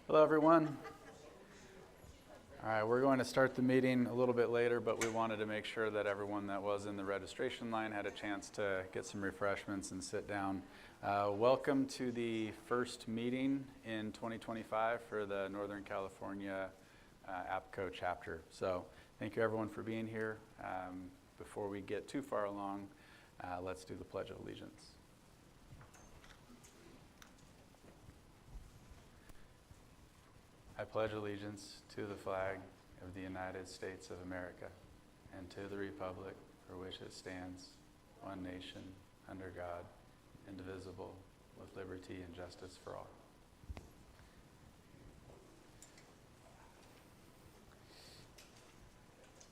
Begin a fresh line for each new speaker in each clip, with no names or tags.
Hello, everyone. All right, we're going to start the meeting a little bit later, but we wanted to make sure that everyone that was in the registration line had a chance to get some refreshments and sit down. Welcome to the first meeting in 2025 for the Northern California APCO Chapter. So thank you, everyone, for being here. Before we get too far along, let's do the Pledge of Allegiance. I pledge allegiance to the flag of the United States of America and to the republic for which it stands, one nation, under God, indivisible, with liberty and justice for all.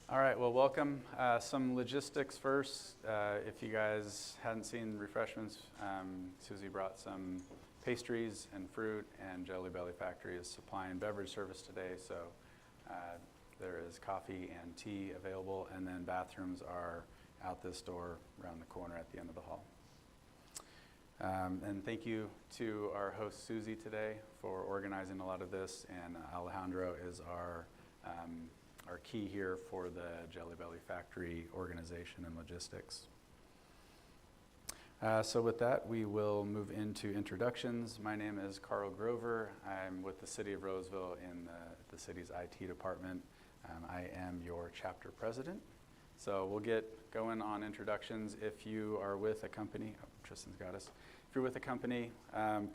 All right, well, welcome. Some logistics first. If you guys hadn't seen refreshments, Susie brought some pastries and fruit, and Jelly Belly Factory is supplying beverage service today, so there is coffee and tea available, and then bathrooms are out this door around the corner at the end of the hall. And thank you to our host Susie today for organizing a lot of this, and Alejandro is our key here for the Jelly Belly Factory organization and logistics. So with that, we will move into introductions. My name is Carl Grover. I'm with the City of Roseville in the city's IT department. I am your chapter president. So we'll get going on introductions. If you are with a company, Tristan's got us. If you're with a company,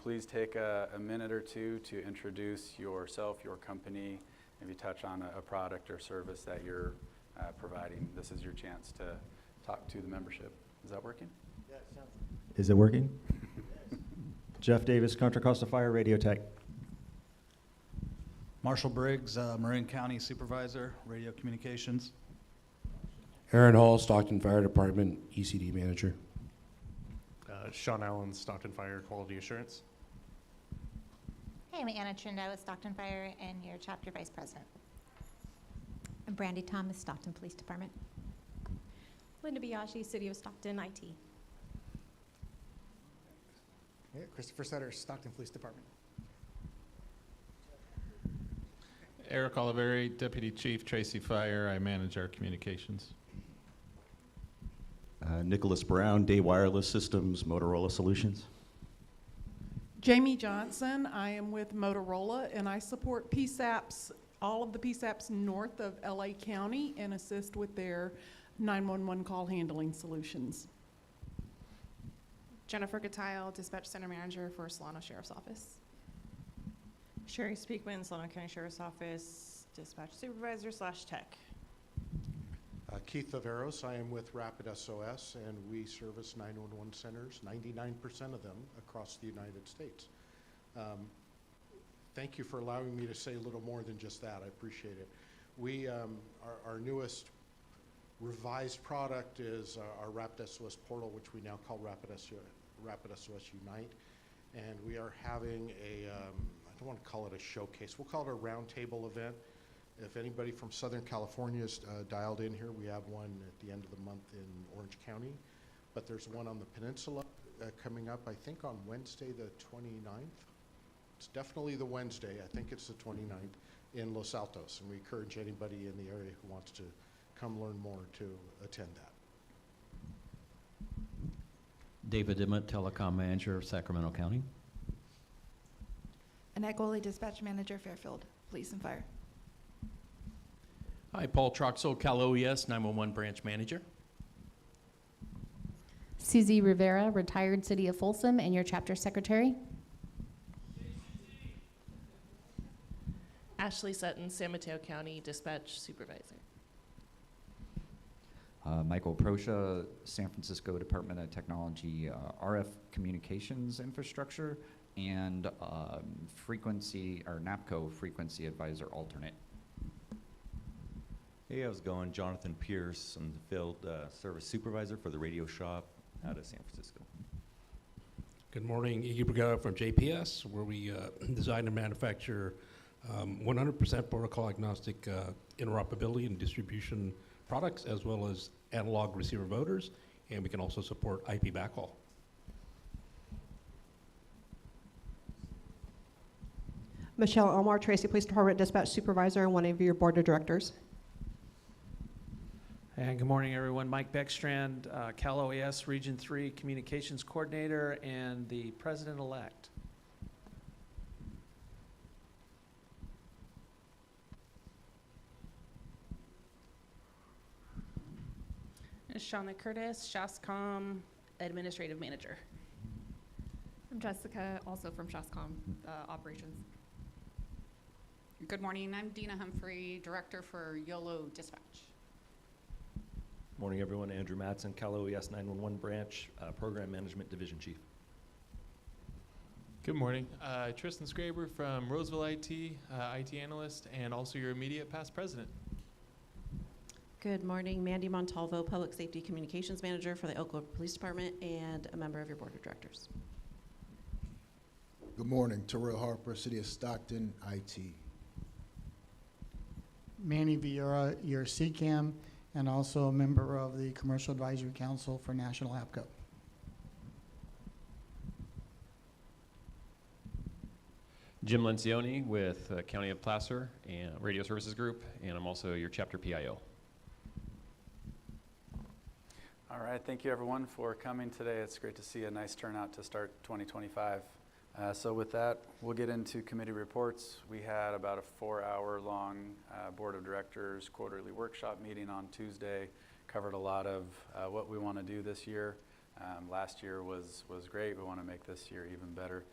please take a minute or two to introduce yourself, your company, maybe touch on a product or service that you're providing. This is your chance to talk to the membership. Is that working?
Is it working? Yes. Jeff Davis, Contra Costa Fire Radio Tech.
Marshall Briggs, Marin County Supervisor, Radio Communications.
Aaron Hall, Stockton Fire Department, ECD Manager.
Sean Allen, Stockton Fire Quality Assurance.
Hey, I'm Anna Trindo with Stockton Fire and your chapter vice president.
I'm Brandy Thomas, Stockton Police Department.
Linda Biaggi, City of Stockton, IT.
Yeah, Christopher Sutter, Stockton Police Department.
Eric Oliveri, Deputy Chief, Tracy Fire. I manage our communications.
Nicholas Brown, Day Wireless Systems, Motorola Solutions.
Jamie Johnson, I am with Motorola, and I support PSAPs, all of the PSAPs north of LA County, and assist with their 911 call handling solutions.
Jennifer Gattile, Dispatch Center Manager for Solano Sheriff's Office.
Sherry Speakman, Solano County Sheriff's Office, Dispatch Supervisor / Tech.
Keith Averos, I am with Rapid SOS, and we service 911 centers, 99% of them across the United States. Thank you for allowing me to say a little more than just that. I appreciate it. We, our newest revised product is our Rapid SOS portal, which we now call Rapid SOS Unite, and we are having a, I don't want to call it a showcase, we'll call it a roundtable event. If anybody from Southern California is dialed in here, we have one at the end of the month in Orange County, but there's one on the peninsula coming up, I think on Wednesday the 29th. It's definitely the Wednesday, I think it's the 29th, in Los Altos, and we encourage anybody in the area who wants to come learn more to attend that.
David Emmett, Telecom Manager of Sacramento County.
Annette Goley, Dispatch Manager, Fairfield Police and Fire.
Hi, Paul Troxel, CalOES 911 Branch Manager.
Susie Rivera, retired City of Folsom, and your chapter secretary.
Ashley Sutton, San Mateo County Dispatch Supervisor.
Michael Proscia, San Francisco Department of Technology, RF Communications Infrastructure, and frequency, or NAPCO Frequency Advisor Alternate.
Hey, how's it going? Jonathan Pierce. I'm the Field Service Supervisor for the radio shop out of San Francisco.
Good morning, Iggy Brigada from JPS, where we design and manufacture 100% protocol agnostic interoperability and distribution products, as well as analog receiver motors, and we can also support IP backhaul.
Michelle Elmore, Tracy Police Department Dispatch Supervisor, and one of your Board of Directors.
And good morning, everyone. Mike Beckstrand, CalOES Region 3 Communications Coordinator and the President-elect.
Shauna Curtis, SHASCOM Administrative Manager.
I'm Jessica, also from SHASCOM Operations.
Good morning, I'm Dina Humphrey, Director for YOLO Dispatch.
Morning, everyone. Andrew Matson, CalOES 911 Branch, Program Management Division Chief.
Good morning. Tristan Scraber from Roseville IT, IT Analyst, and also your immediate past president.
Good morning, Mandy Montalvo, Public Safety Communications Manager for the Oak Grove Police Department and a member of your Board of Directors.
Good morning, Terrell Harper, City of Stockton, IT.
Manny Vieira, your CCAM, and also a member of the Commercial Advisory Council for National APCO.
Jim Lencioni with County of Placer and Radio Services Group, and I'm also your chapter PIO.
All right, thank you everyone for coming today. It's great to see a nice turnout to start 2025. So with that, we'll get into committee reports. We had about a 4-hour-long Board of Directors quarterly workshop meeting on Tuesday. Covered a lot of what we want to do this year. Last year was great. We want to make this year even better.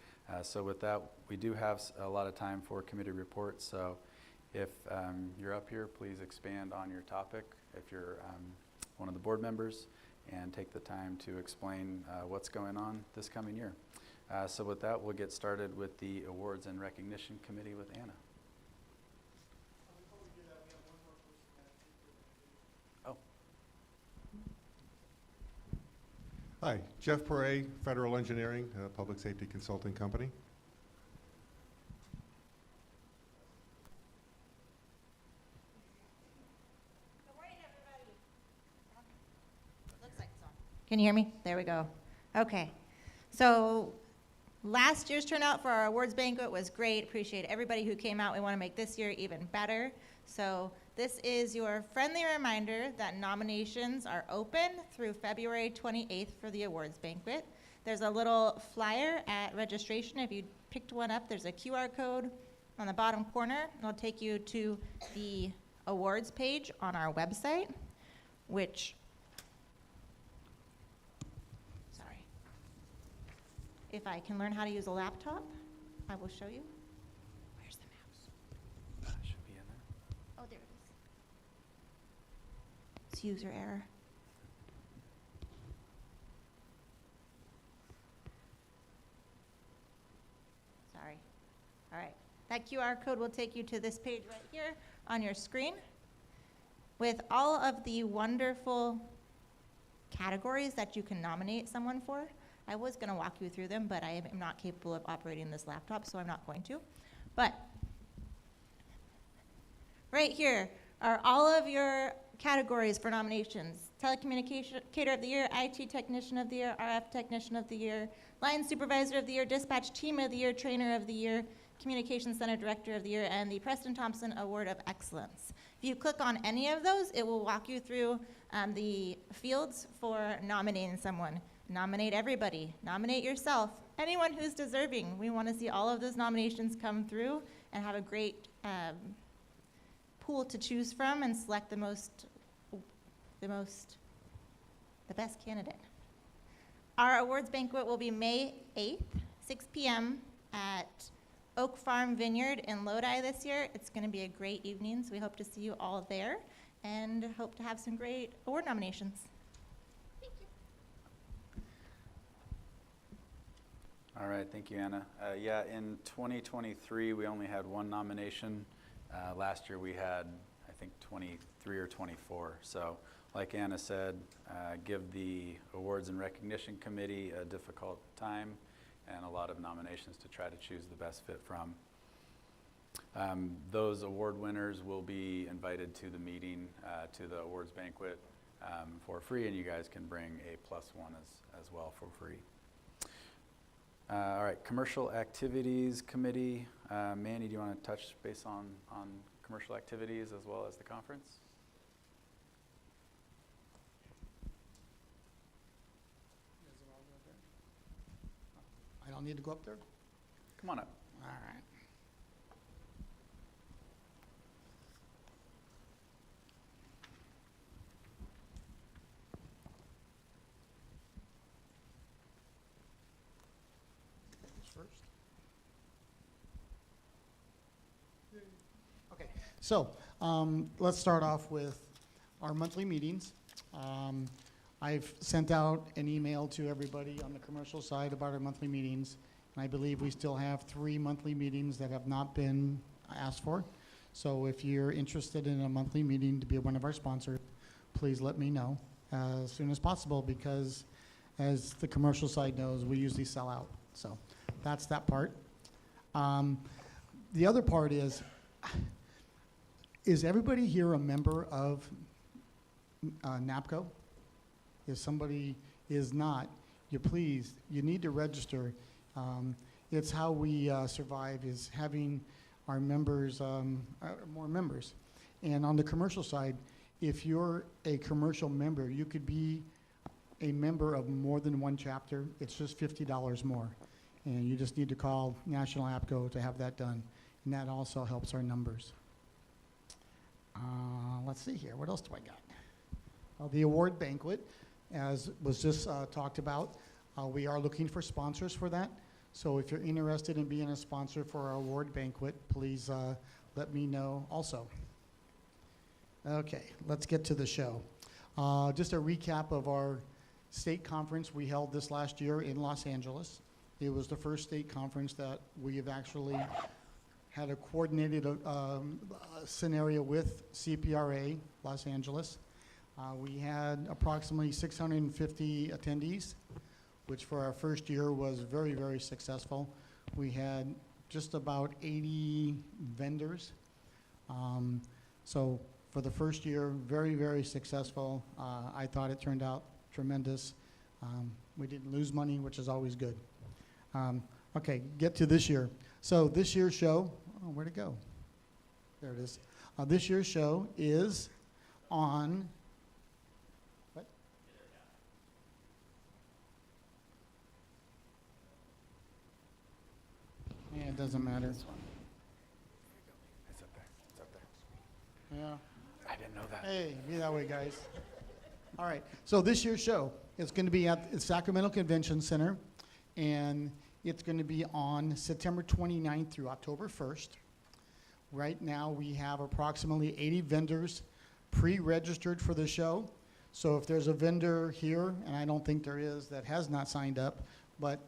So with that, we do have a lot of time for committee reports. So if you're up here, please expand on your topic if you're one of the board members, and take the time to explain what's going on this coming year. So with that, we'll get started with the Awards and Recognition Committee with Anna. Oh.
Hi, Jeff Perret, Federal Engineering, Public Safety Consulting Company.
Can you hear me? There we go. Okay. So last year's turnout for our awards banquet was great. Appreciate everybody who came out. We want to make this year even better. So this is your friendly reminder that nominations are open through February 28th for the awards banquet. There's a little flyer at registration. If you picked one up, there's a QR code on the bottom corner. It'll take you to the awards page on our website, which if I can learn how to use a laptop, I will show you. Where's the mouse?
Should be in there.
Oh, there it is. It's user error. Sorry. All right. That QR code will take you to this page right here on your screen with all of the wonderful categories that you can nominate someone for. I was going to walk you through them, but I am not capable of operating this laptop, so I'm not going to. But right here are all of your categories for nominations. Telecommunicator of the Year, IT Technician of the Year, RF Technician of the Year, Line Supervisor of the Year, Dispatch Team of the Year, Trainer of the Year, Communications Center Director of the Year, and the Preston Thompson Award of Excellence. If you click on any of those, it will walk you through the fields for nominating someone. Nominate everybody. Nominate yourself. Anyone who's deserving. We want to see all of those nominations come through and have a great pool to choose from and select the best candidate. Our awards banquet will be May 8th, 6 p.m. at Oak Farm Vineyard in Lodi this year. It's going to be a great evening, so we hope to see you all there and hope to have some great award nominations.
All right, thank you, Anna. Yeah, in 2023, we only had one nomination. Last year, we had, I think, 23 or 24. So, like Anna said, give the Awards and Recognition Committee a difficult time and a lot of nominations to try to choose the best fit from. Those award winners will be invited to the meeting, to the awards banquet for free, and you guys can bring a +1 as well for free. All right, Commercial Activities Committee. Manny, do you want to touch base on commercial activities as well as the conference?
I don't need to go up there?
Come on up.
All right. First. Okay, so let's start off with our monthly meetings. I've sent out an email to everybody on the commercial side about our monthly meetings, and I believe we still have 3 monthly meetings that have not been asked for. So if you're interested in a monthly meeting to be one of our sponsors, please let me know as soon as possible, because as the commercial side knows, we usually sell out. So that's that part. The other part is everybody here a member of NAPCO? If somebody is not, you need to register. It's how we survive, is having our members, more members. And on the commercial side, if you're a commercial member, you could be a member of more than one chapter. It's just $50 more. And you just need to call National APCO to have that done. And that also helps our numbers. Let's see here. What else do I got? The award banquet, as was just talked about. We are looking for sponsors for that. So if you're interested in being a sponsor for our award banquet, please let me know also. Okay, let's get to the show. Just a recap of our state conference we held this last year in Los Angeles. It was the first state conference that we have actually had a coordinated scenario with CPRA Los Angeles. We had approximately 650 attendees, which for our first year was very, very successful. We had just about 80 vendors. So for the first year, very, very successful. I thought it turned out tremendous. We didn't lose money, which is always good. Okay, get to this year. So this year's show, where'd it go? There it is. This year's show is on, what? Yeah, it doesn't matter.
It's up there. It's up there.
Yeah.
I didn't know that.
Hey, be that way, guys. All right, so this year's show is going to be at the Sacramento Convention Center, and it's going to be on September 29th through October 1st. Right now, we have approximately 80 vendors pre-registered for the show. So if there's a vendor here, and I don't think there is, that has not signed up, but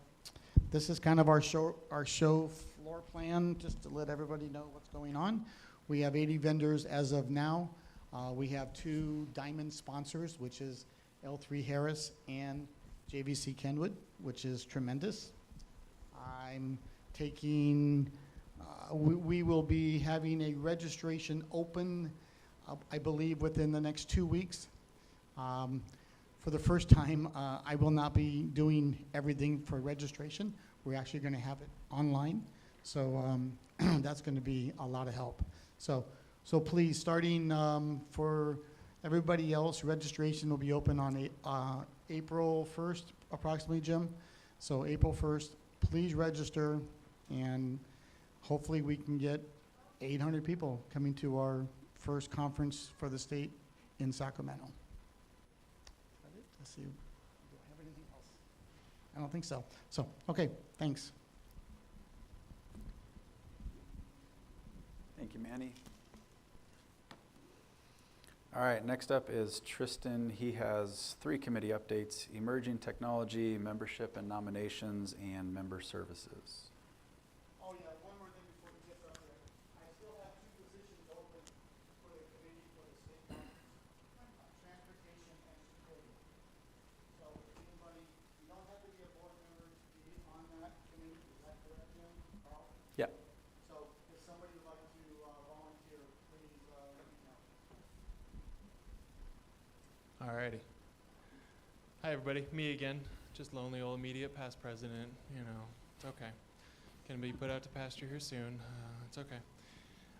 this is kind of our show floor plan, just to let everybody know what's going on. We have 80 vendors as of now. We have 2 diamond sponsors, which is L3 Harris and JVC Kenwood, which is tremendous. I'm taking, we will be having a registration open, I believe, within the next 2 weeks. For the first time, I will not be doing everything for registration. We're actually going to have it online. So that's going to be a lot of help. So please, starting for everybody else, registration will be open on April 1st, approximately, Jim. So April 1st, please register, and hopefully we can get 800 people coming to our first conference for the state in Sacramento. Let's see, do I have anything else? I don't think so. So, okay, thanks.
Thank you, Manny. All right, next up is Tristan. He has 3 committee updates: emerging technology, membership and nominations, and member services.
Oh yeah, one more thing before we get up there. I still have 2 positions open for the committee for the state conference, transportation and security. So if anybody, you don't have to be a board member to be on that committee, is that correct, Jim? Carl?
Yeah.
So if somebody would like to volunteer, please let me know.
Alrighty. Hi everybody, me again. Just lonely old immediate past president, you know, It's okay. Gonna be put out to pasture here soon. It's okay.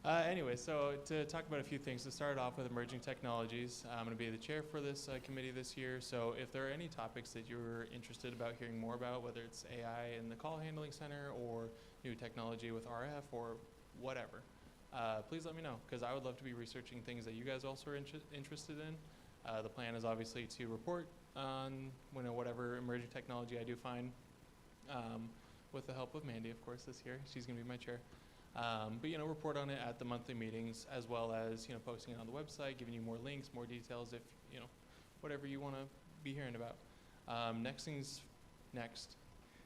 Anyway, so to talk about a few things, to start off with emerging technologies, I'm going to be the chair for this committee this year. So if there are any topics that you're interested about hearing more about, whether it's AI in the call handling center or new technology with RF or whatever, please let me know, because I would love to be researching things that you guys also are interested in. The plan is obviously to report on whatever emerging technology I do find, with the help of Mandy, of course, this year. She's going to be my chair. But report on it at the monthly meetings, as well as posting it on the website, giving you more links, more details, if whatever you want to be hearing about. Next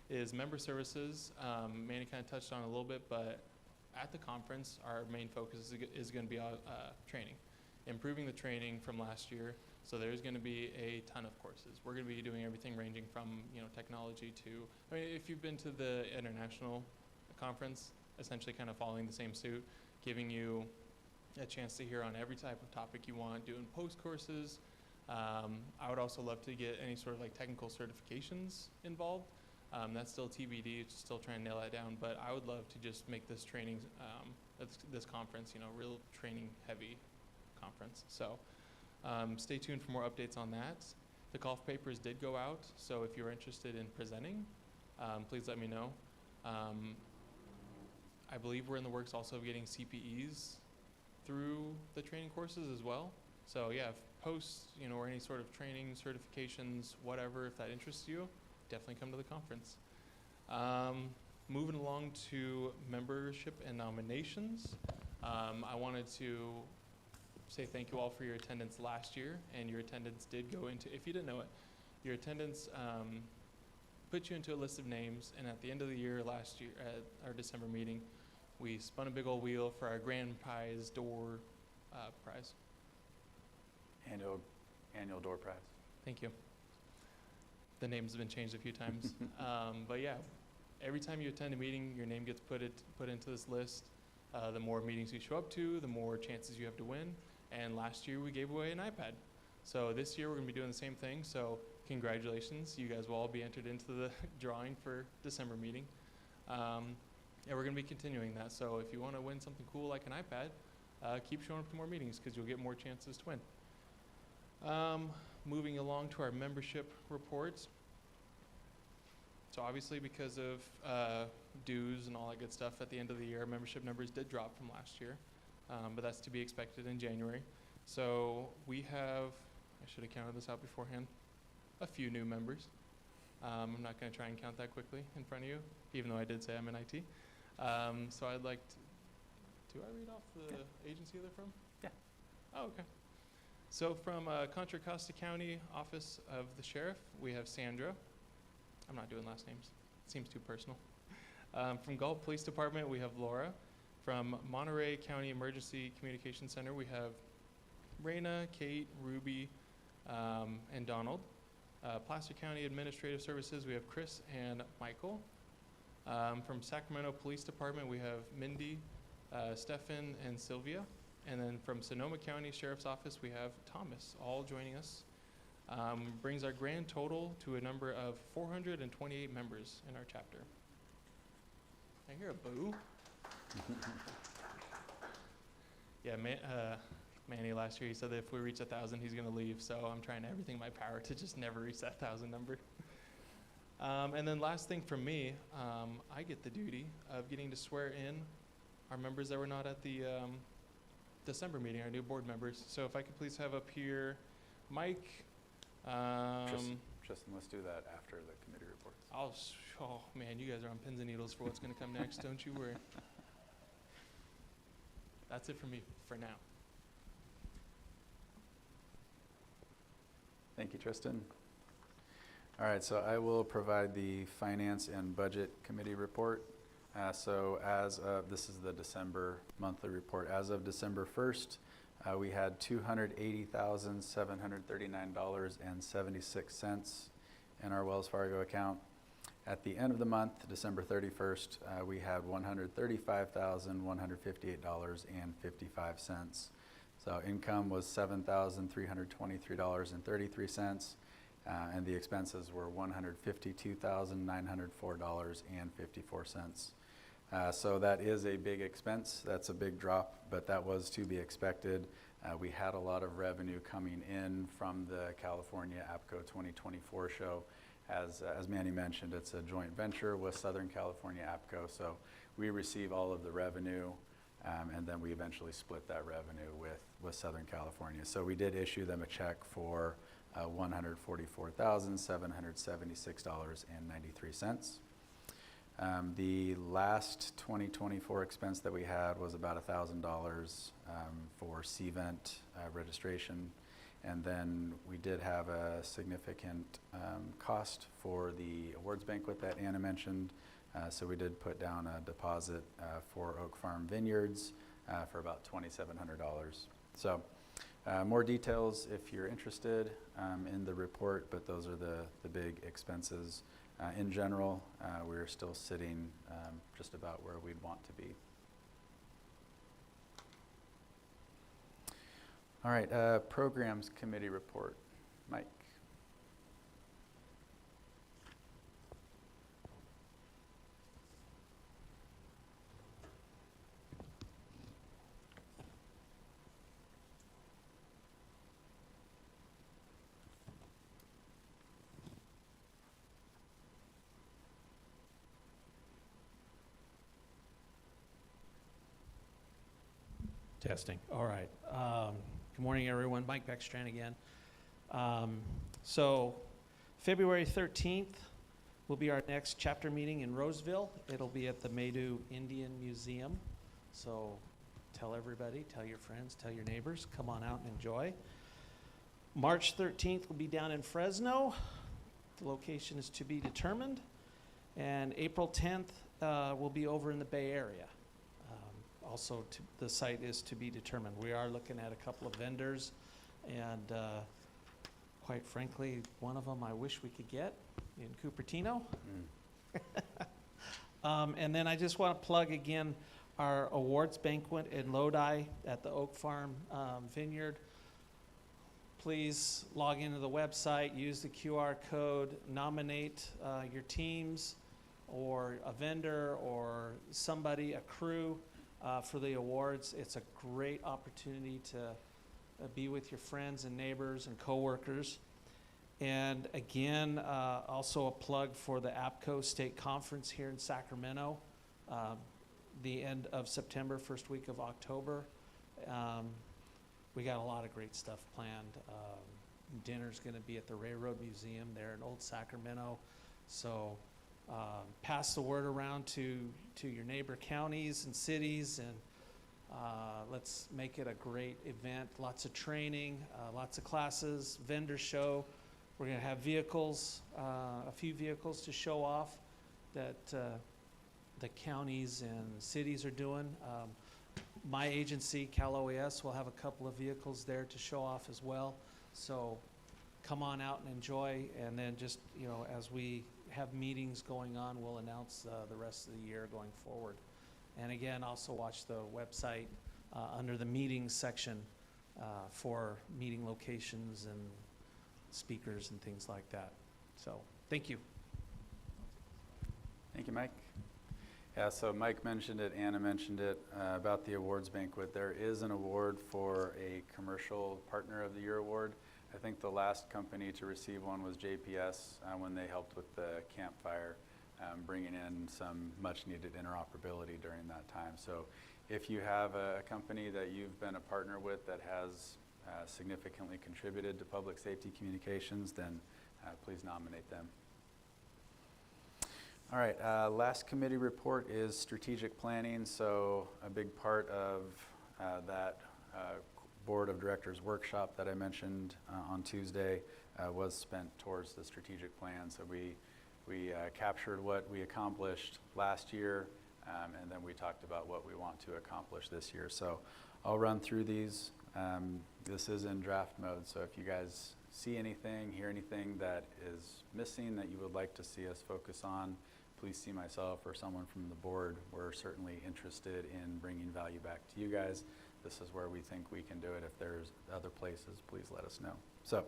is member services. Manny kind of touched on it a little bit, but at the conference, our main focus is going to be training, improving the training from last year. So there's going to be a ton of courses. We're going to be doing everything ranging from technology to, if you've been to the international conference, essentially kind of following the same suit, giving you a chance to hear on every type of topic you want, doing post courses. I would also love to get any sort of technical certifications involved. That's still TBD, still trying to nail that down, but I would love to just make this training, this conference, real training heavy conference. So stay tuned for more updates on that. The call for papers did go out, so if you're interested in presenting, please let me know. I believe we're in the works also of getting CPEs through the training courses as well. So yeah, if posts, or any sort of training, certifications, whatever, if that interests you, definitely come to the conference. Moving along to membership and nominations. I wanted to say thank you all for your attendance last year, and your attendance did go into, if you didn't know it, your attendance put you into a list of names, and at the end of the year last year at our December meeting, we spun a big old wheel for our grand prize door prize.
Annual door prize.
Thank you. The names have been changed a few times. But yeah, every time you attend a meeting, your name gets put into this list. The more meetings you show up to, the more chances you have to win. And last year we gave away an iPad. So this year we're going to be doing the same thing. So congratulations. You guys will all be entered into the drawing for December meeting. And we're going to be continuing that. So if you want to win something cool like an iPad, keep showing up to more meetings because you'll get more chances to win. Moving along to our membership reports. So obviously because of dues and all that good stuff at the end of the year, membership numbers did drop from last year. But that's to be expected in January. So we have, I should have counted this out beforehand, a few new members. I'm not going to try and count that quickly in front of you, even though I did say I'm in IT. So I'd like to, do I read off the agency they're from?
Yeah.
Oh, okay. So from Contra Costa County Office of the Sheriff, we have Sandra. I'm not doing last names. It seems too personal. From Galt Police Department, we have Laura. From Monterey County Emergency Communication Center, we have Raina, Kate, Ruby, and Donald. Placer County Administrative Services, we have Chris and Michael. From Sacramento Police Department, we have Mindy, Stefan, and Sylvia. And then from Sonoma County Sheriff's Office, we have Thomas, all joining us. Brings our grand total to a number of 428 members in our chapter. I hear a boo. Yeah, Manny last year, he said that if we reach 1,000, he's going to leave. So I'm trying everything in my power to just never reach that 1,000 number. And then last thing from me, I get the duty of getting to swear in our members that were not at the December meeting, our new board members. So if I could please have up here Mike.
Tristan, let's do that after the committee reports.
Oh man, you guys are on pins and needles for what's going to come next. Don't you worry. That's it for me for now.
Thank you, Tristan. All right, so I will provide the Finance and Budget Committee report. So as of, this is the December monthly report. As of December 1st, we had $280,739.76 in our Wells Fargo account. At the end of the month, December 31st, we had $135,158.55. So income was $7,323.33, and the expenses were $152,904.54. So that is a big expense. That's a big drop, but that was to be expected. We had a lot of revenue coming in from the California APCO 2024 show. As Manny mentioned, it's a joint venture with Southern California APCO, so we receive all of the revenue, and then we eventually split that revenue with Southern California. So we did issue them a check for $144,776.93. The last 2024 expense that we had was about $1,000 for CVent registration. And then we did have a significant cost for the awards banquet that Anna mentioned. So we did put down a deposit for Oak Farm Vineyards for about $2,700. So more details if you're interested in the report, but those are the big expenses. In general, we're still sitting just about where we'd want to be. All right, Programs Committee report. Mike.
Testing. All right. Good morning, everyone. Mike Beckstrand again. So February 13th will be our next chapter meeting in Roseville. It'll be at the Maidu Indian Museum. So tell everybody, tell your friends, tell your neighbors, come on out and enjoy. March 13th will be down in Fresno. The location is to be determined. And April 10th will be over in the Bay Area. Also, the site is to be determined. We are looking at a couple of vendors, and quite frankly, one of them I wish we could get in Cupertino. And then I just want to plug again our awards banquet in Lodi at the Oak Farm Vineyard. Please log into the website, use the QR code, nominate your teams or a vendor or somebody, a crew, for the awards. It's a great opportunity to be with your friends and neighbors and coworkers. And again, also a plug for the APCO State Conference here in Sacramento, the end of September, first week of October. We got a lot of great stuff planned. Dinner's going to be at the Railroad Museum there in Old Sacramento. So pass the word around to your neighbor counties and cities, and let's make it a great event. Lots of training, lots of classes, vendor show. We're going to have vehicles, a few vehicles to show off that the counties and cities are doing. My agency, CalOES, will have a couple of vehicles there to show off as well. So come on out and enjoy, and then just, as we have meetings going on, we'll announce the rest of the year going forward. And again, also watch the website under the meetings section for meeting locations and speakers and things like that. So thank you.
Thank you, Mike. Yeah, so Mike mentioned it, Anna mentioned it, about the awards banquet. There is an award for a Commercial Partner of the Year award. I think the last company to receive one was JPS when they helped with the campfire, bringing in some much needed interoperability during that time. So if you have a company that you've been a partner with that has significantly contributed to public safety communications, then please nominate them. All right, last committee report is strategic planning. So a big part of that Board of Directors workshop that I mentioned on Tuesday was spent towards the strategic plan. So we captured what we accomplished last year, and then we talked about what we want to accomplish this year. So I'll run through these. This is in draft mode, so if you guys see anything, hear anything that is missing that you would like to see us focus on, please see myself or someone from the board. We're certainly interested in bringing value back to you guys. This is where we think we can do it. If there's other places, please let us know. So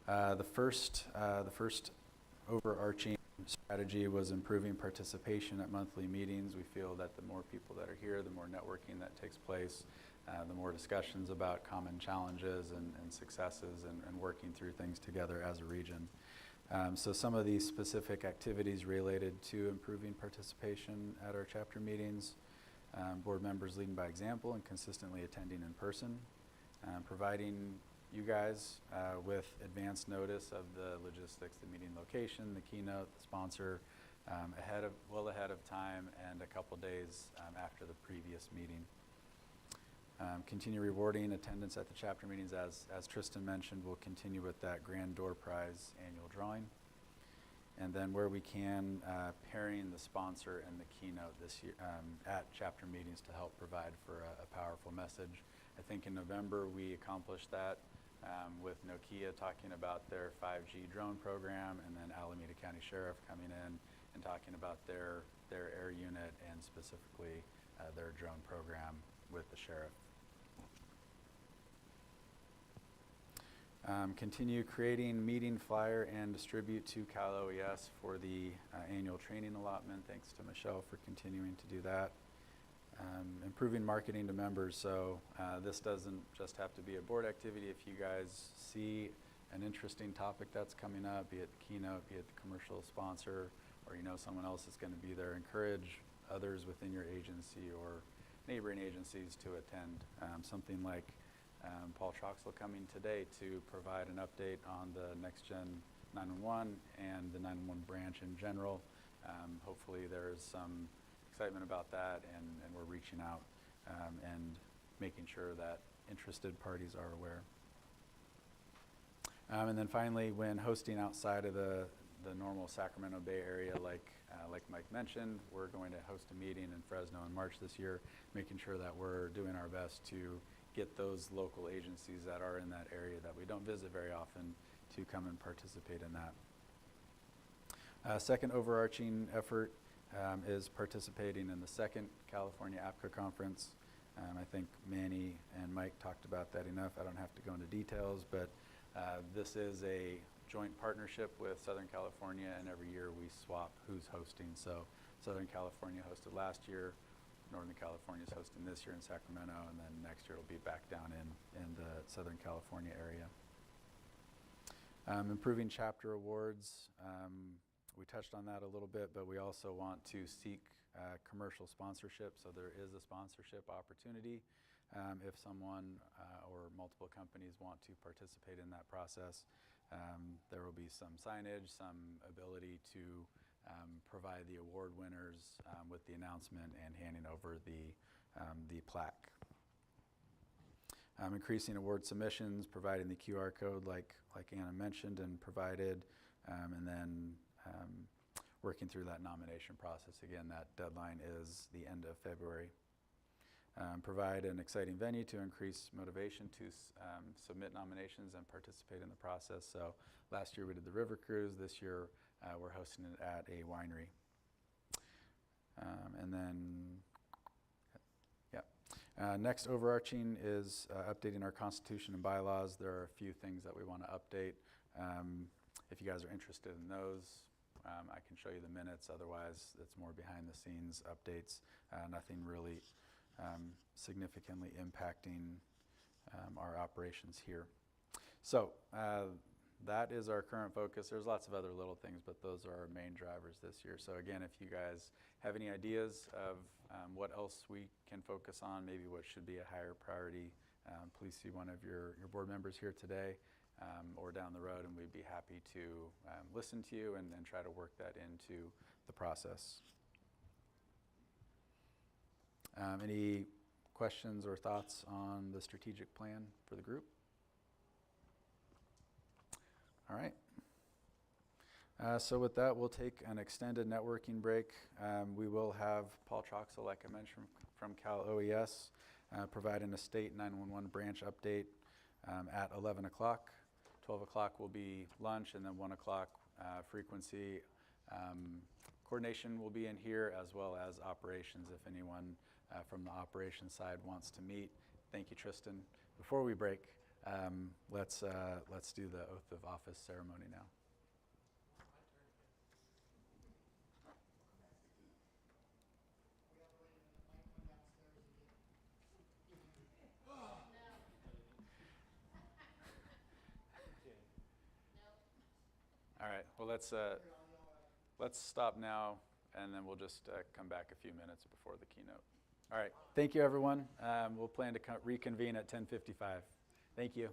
The first overarching strategy was improving participation at monthly meetings. We feel that the more people that are here, the more networking that takes place, the more discussions about common challenges and successes and working through things together as a region. So some of these specific activities related to improving participation at our chapter meetings, board members leading by example and consistently attending in person, providing you guys with advance notice of the logistics, the meeting location, the keynote, the sponsor, well ahead of time and a couple days after the previous meeting. Continue rewarding attendance at the chapter meetings. As Tristan mentioned, we'll continue with that Grand Door Prize annual drawing. And then where we can, pairing the sponsor and the keynote this year at chapter meetings to help provide for a powerful message. I think in November we accomplished that with Nokia talking about their 5G drone program, and then Alameda County Sheriff coming in and talking about their air unit and specifically their drone program with the sheriff. Continue creating meeting flyer and distribute to CalOES for the annual training allotment. Thanks to Michelle for continuing to do that. Improving marketing to members. So this doesn't just have to be a board activity. If you guys see an interesting topic that's coming up, be it the keynote, be it the commercial sponsor, or you know someone else is going to be there, encourage others within your agency or neighboring agencies to attend. Something like Paul Troxel coming today to provide an update on the Next Gen 911 and the 911 branch in general. Hopefully there's some excitement about that, and we're reaching out and making sure that interested parties are aware. And then finally, when hosting outside of the normal Sacramento Bay area, like Mike mentioned, we're going to host a meeting in Fresno in March this year, making sure that we're doing our best to get those local agencies that are in that area that we don't visit very often to come and participate in that. Second overarching effort is participating in the second California APCO conference. I think Manny and Mike talked about that enough. I don't have to go into details, but this is a joint partnership with Southern California, and every year we swap who's hosting. So Southern California hosted last year, Northern California is hosting this year in Sacramento, and then next year it'll be back down in the Southern California area. Improving chapter awards. We touched on that a little bit, but we also want to seek commercial sponsorship. So there is a sponsorship opportunity if someone or multiple companies want to participate in that process. There will be some signage, some ability to provide the award winners with the announcement and handing over the plaque. Increasing award submissions, providing the QR code like Anna mentioned and provided, and then working through that nomination process. Again, that deadline is the end of February. Provide an exciting venue to increase motivation to submit nominations and participate in the process. So last year we did the River Cruise. This year we're hosting it at a winery. And then, next overarching is updating our Constitution and bylaws. There are a few things that we want to update. If you guys are interested in those, I can show you the minutes. Otherwise, it's more behind the scenes updates. Nothing really significantly impacting our operations here. So that is our current focus. There's lots of other little things, but those are our main drivers this year. So again, if you guys have any ideas of what else we can focus on, maybe what should be a higher priority, please see one of your board members here today or down the road, and we'd be happy to listen to you and try to work that into the process. Any questions or thoughts on the strategic plan for the group? All right. So with that, we'll take an extended networking break. We will have Paul Troxel, like I mentioned, from CalOES, providing a state 911 branch update at 11 o'clock. 12 o'clock will be lunch, and then 1 o'clock frequency. Coordination will be in here, as well as operations if anyone from the operations side wants to meet. Thank you, Tristan. Before we break, Let's do the oath of office ceremony now. All right, well, let's stop now, and then we'll just come back a few minutes before the keynote. All right, thank you, everyone. We'll plan to reconvene at 10:55. Thank you.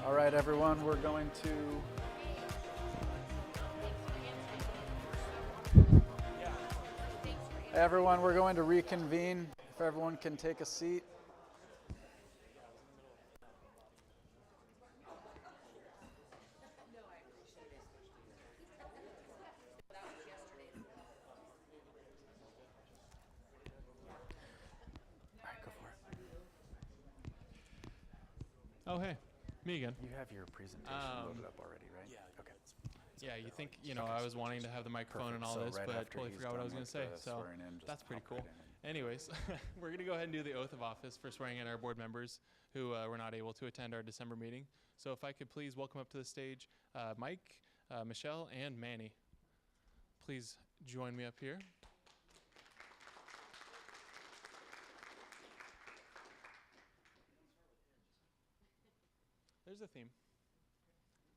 All right, everyone, we're going to reconvene. If everyone can take a seat. All right, go for it.
Oh, hey, me again.
You have your presentation loaded up already, right?
Yeah.
Okay.
Yeah, you think, I was wanting to have the microphone and all
Perfect.
this,
So right
but I
after
totally
he's
forgot what I was
done
going to
with
say.
the
So
swearing in, just
that's pretty
hop
cool.
right in.
Anyways, we're going to go ahead and do the oath of office for swearing in our board members who were not able to attend our December meeting. So if I could please welcome up to the stage Mike, Michelle, and Manny. Please join me up here. There's a theme.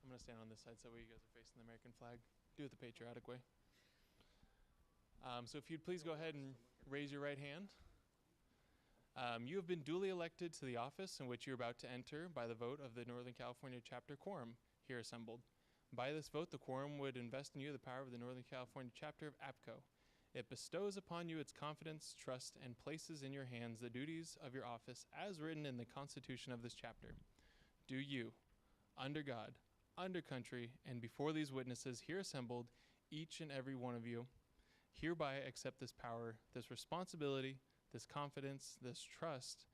I'm going to stand on this side so you guys are facing the American flag. Do it the patriotic way. So if you'd please go ahead and raise your right hand. You have been duly elected to the office in which you're about to enter by the vote of the Northern California Chapter Quorum here assembled. By this vote, the quorum would invest in you the power of the Northern California Chapter of APCO. It bestows upon you its confidence, trust, and places in your hands the duties of your office as written in the Constitution of this chapter. Do you, under God, under country, and before these witnesses here assembled, each and every one of you, hereby accept this power, this responsibility, this confidence, this trust,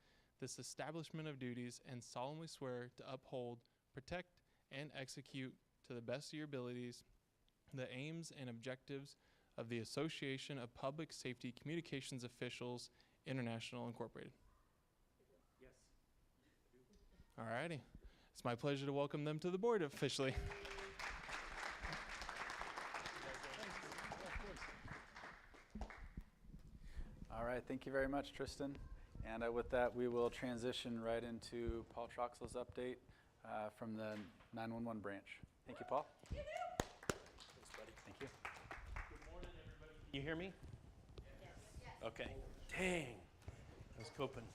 this establishment of duties, and solemnly swear to uphold, protect, and execute to the best of your abilities the aims and objectives of the Association of Public Safety Communications Officials International Incorporated? Yes. All righty. It's my pleasure to welcome them to the board officially.
All right, thank you very much, Tristan. And with that, we will transition right into Paul Troxel's update from the 911 branch. Thank you, Paul.
Thanks, buddy.
Thank you.
Good morning, everybody. Can you hear me? Yes. Okay. Dang. I was hoping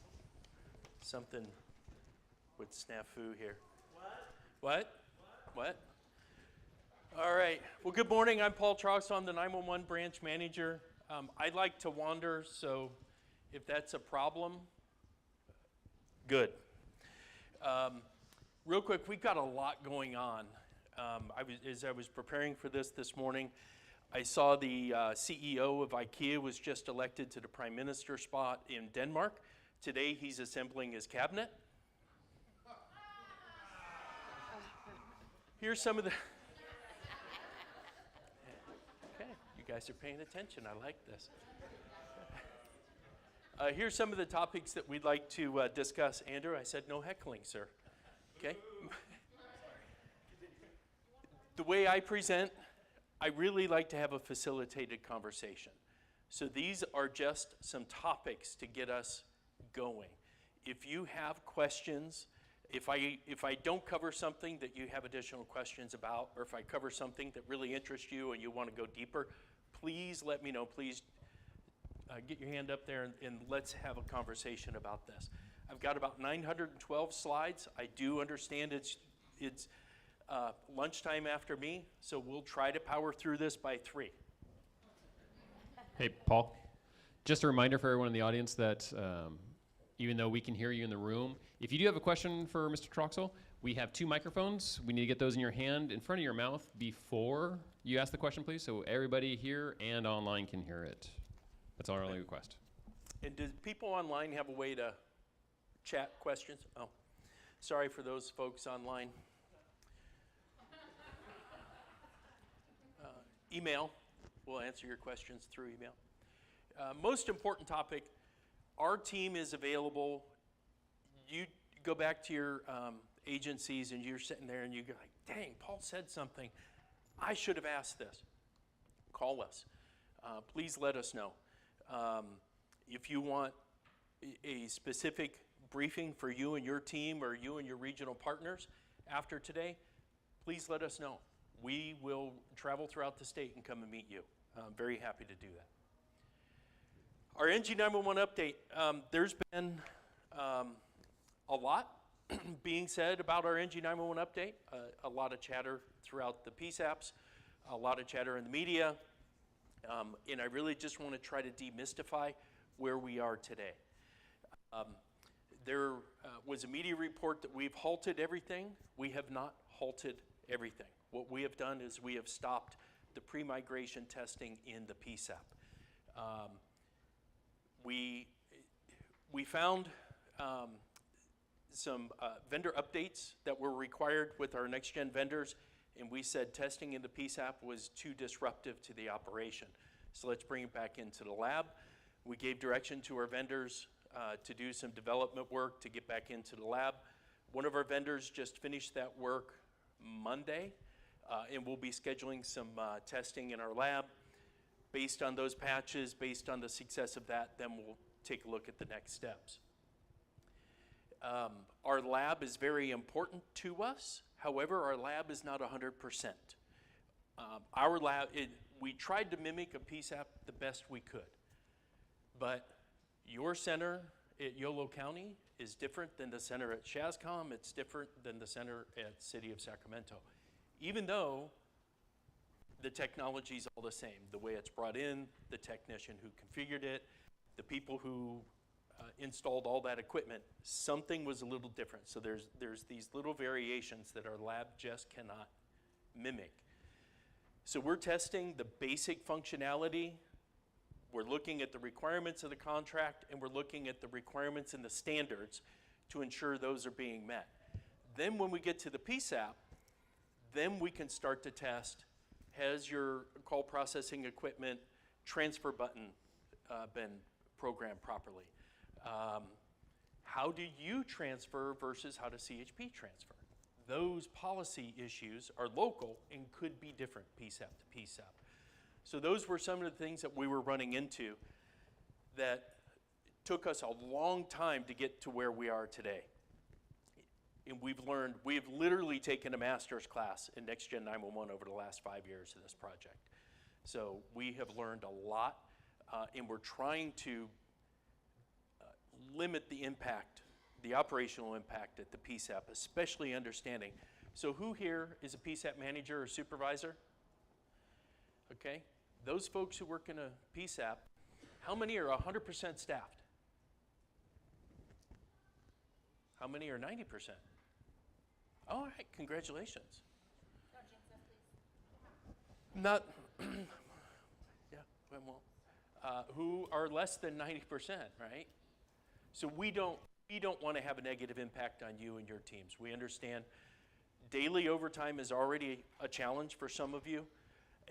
something would snafu here. What? All right. Well, good morning. I'm Paul Troxel. I'm the 911 branch manager. I like to wander, so if that's a problem, good. Real quick, we've got a lot going on. As I was preparing for this morning, I saw the CEO of IKEA was just elected to the prime minister spot in Denmark. Today, he's assembling his cabinet. Here's some of the... Okay, you guys are paying attention. I like this. Here's some of the topics that we'd like to discuss. Andrew, I said no heckling, sir. Okay? The way I present, I really like to have a facilitated conversation. So these are just some topics to get us going. If you have questions, if I don't cover something that you have additional questions about, or if I cover something that really interests you and you want to go deeper, please let me know. Please get your hand up there and let's have a conversation about this. I've got about 912 slides. I do understand it's lunchtime after me, so we'll try to power through this by 3.
Hey, Paul, just a reminder for everyone in the audience that even though we can hear you in the room, if you do have a question for Mr. Troxel, we have 2 microphones. We need to get those in your hand in front of your mouth before you ask the question, please, so everybody here and online can hear it. That's our only request.
And do people online have a way to chat questions? Oh, sorry for those folks online. Email. We'll answer your questions through email. Most important topic, our team is available. You go back to your agencies and you're sitting there and you go like, dang, Paul said something. I should have asked this. Call us. Please let us know. If you want a specific briefing for you and your team or you and your regional partners after today, please let us know. We will travel throughout the state and come and meet you. I'm very happy to do that. Our NG911 update, there's been a lot being said about our NG911 update, a lot of chatter throughout the PSAPs, a lot of chatter in the media, and I really just want to try to demystify where we are today. There was a media report that we've halted everything. We have not halted everything. What we have done is we have stopped the pre-migration testing in the PSAP. We found some vendor updates that were required with our next-gen vendors, and we said testing in the PSAP was too disruptive to the operation. So let's bring it back into the lab. We gave direction to our vendors to do some development work to get back into the lab. One of our vendors just finished that work Monday, and we'll be scheduling some testing in our lab. Based on those patches, based on the success of that, then we'll take a look at the next steps. Our lab is very important to us. However, our lab is not 100%. Our lab, we tried to mimic a PSAP the best we could. But your center at Yolo County is different than the center at SHASCOM. It's different than the center at City of Sacramento. Even though the technology is all the same, the way it's brought in, the technician who configured it, the people who installed all that equipment, something was a little different. So there's these little variations that our lab just cannot mimic. So we're testing the basic functionality. We're looking at the requirements of the contract, and we're looking at the requirements and the standards to ensure those are being met. Then when we get to the PSAP, then we can start to test, has your call processing equipment transfer button been programmed properly? How do you transfer versus how does CHP transfer? Those policy issues are local and could be different PSAP to PSAP. So those were some of the things that we were running into that took us a long time to get to where we are today. And we've literally taken a master's class in Next Gen 911 over the last 5 years of this project. So we have learned a lot, and we're trying to limit the impact, the operational impact at the PSAP, especially understanding. So who here is a PSAP manager or supervisor? Okay, those folks who work in a PSAP, how many are 100% staffed? How many are 90%? All right, congratulations. Not, yeah, well, who are less than 90%, right? So we don't want to have a negative impact on you and your teams. We understand daily overtime is already a challenge for some of you.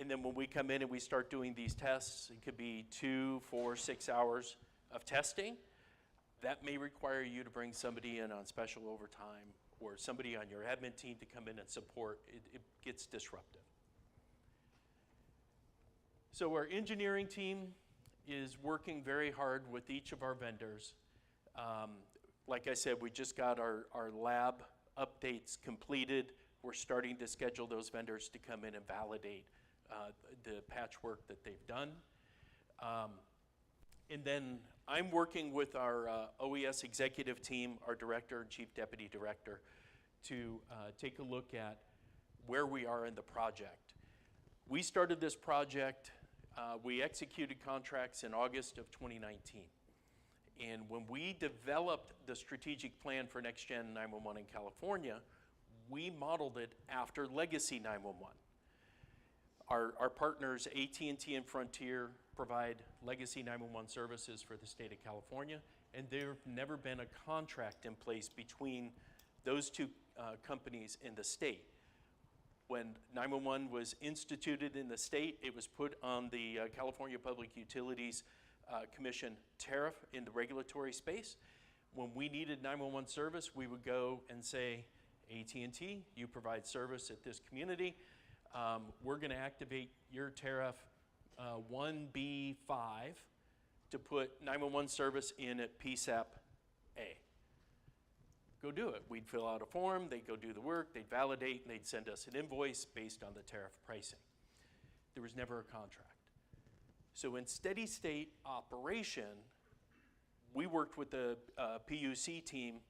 And then when we come in and we start doing these tests, it could be 2, 4, 6 hours of testing. That may require you to bring somebody in on special overtime or somebody on your admin team to come in and support. It gets disruptive. So our engineering team is working very hard with each of our vendors. Like I said, we just got our lab updates completed. We're starting to schedule those vendors to come in and validate the patchwork that they've done. And then I'm working with our OES executive team, our director and chief deputy director, to take a look at where we are in the project. We started this project, we executed contracts in August of 2019. And when we developed the strategic plan for Next Gen 911 in California, we modeled it after legacy 911. Our partners, AT&T and Frontier, provide legacy 911 services for the state of California, and there's never been a contract in place between those two companies in the state. When 911 was instituted in the state, it was put on the California Public Utilities Commission tariff in the regulatory space. When we needed 911 service, we would go and say, AT&T, you provide service at this community. We're going to activate your tariff 1B5 to put 911 service in at PSAP A. Go do it. We'd fill out a form, they'd go do the work, they'd validate, and they'd send us an invoice based on the tariff pricing. There was never a contract. So in steady state operation, we worked with the PUC team